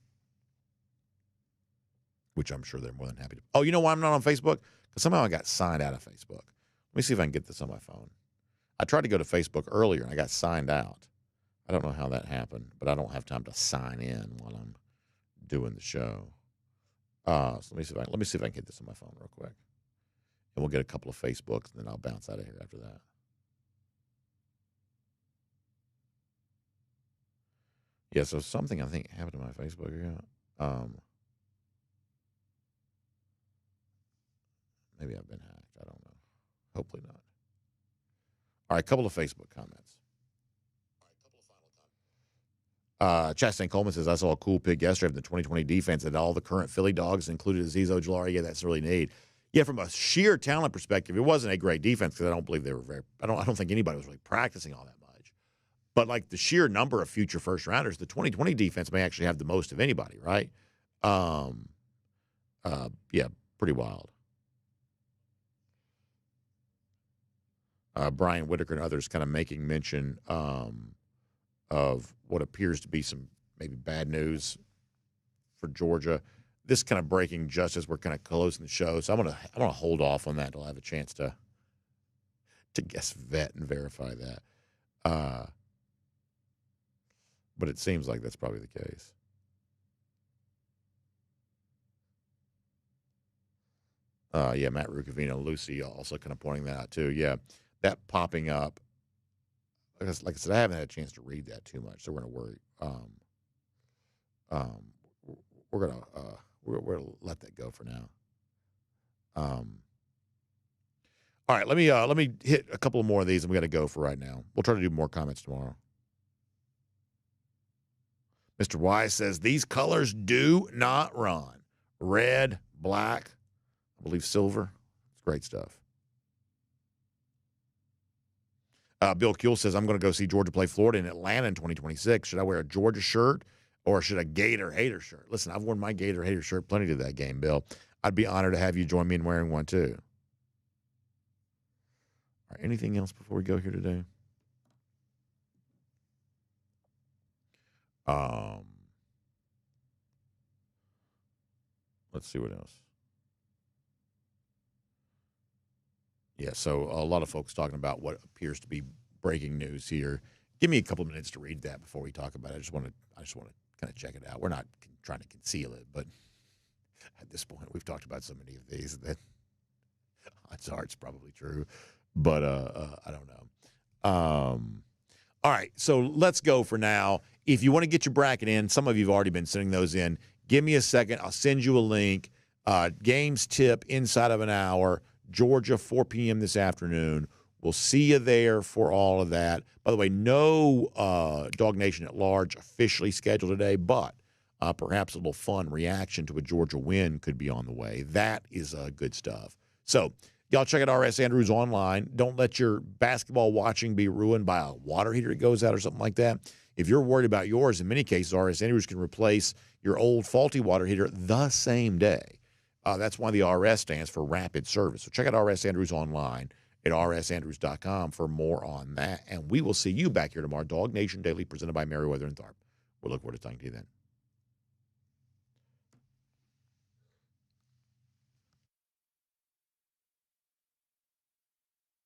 which I'm sure they're more than happy to. Oh, you know why I'm not on Facebook? Because somehow I got signed out of Facebook. Let me see if I can get this on my phone. I tried to go to Facebook earlier, and I got signed out. I don't know how that happened, but I don't have time to sign in while I'm doing the show. So let me see if I can get this on my phone real quick, and we'll get a couple of Facebooks, and then I'll bounce out of here after that. Yeah, so something I think happened to my Facebook account. Maybe I've been hacked. I don't know. Hopefully not. All right, a couple of Facebook comments. Chastain Coleman says, I saw a cool pick yesterday from the 2020 defense that all the current Philly dogs, included Azeez Ojulari. Yeah, that's really neat. Yeah, from a sheer talent perspective, it wasn't a great defense, because I don't believe they were I don't think anybody was really practicing all that much. But like the sheer number of future first rounders, the 2020 defense may actually have the most of anybody, right? Yeah, pretty wild. Brian Whitaker and others kind of making mention of what appears to be some maybe bad news for Georgia. This kind of breaking just as we're kind of closing the show, so I'm gonna hold off on that until I have a chance to guess, vet, and verify that. But it seems like that's probably the case. Yeah, Matt Rucavino, Lucy also kind of pointing that out too. Yeah, that popping up. Like I said, I haven't had a chance to read that too much, so we're gonna worry. We're gonna let that go for now. All right, let me hit a couple more of these, and we got to go for right now. We'll try to do more comments tomorrow. Mr. Wise says these colors do not run. Red, black, I believe silver. It's great stuff. Bill Kuehl says, I'm going to go see Georgia play Florida in Atlanta in 2026. Should I wear a Georgia shirt or should a Gator hater shirt? Listen, I've worn my Gator hater shirt plenty to that game, Bill. I'd be honored to have you join me in wearing one too. All right, anything else before we go here today? Let's see what else. Yeah, so a lot of folks talking about what appears to be breaking news here. Give me a couple of minutes to read that before we talk about it. I just want to kind of check it out. We're not trying to conceal it, but at this point, we've talked about so many of these that odds are it's probably true. But I don't know. All right, so let's go for now. If you want to get your bracket in, some of you have already been sending those in. Give me a second. I'll send you a link. Games tip inside of an hour. Georgia, 4 p.m. this afternoon. We'll see you there for all of that. By the way, no DawgNation at Large officially scheduled today, but perhaps a little fun reaction to a Georgia win could be on the way. That is good stuff. So, y'all check out RS Andrews online. Don't let your basketball watching be ruined by a water heater that goes out or something like that. If you're worried about yours, in many cases, RS Andrews can replace your old faulty water heater the same day. That's why the RS stands for rapid service. So check out RS Andrews online at rsandrews.com for more on that. And we will see you back here tomorrow. DawgNation Daily, presented by Merriweather and Tharp. We'll look forward to talking to you then.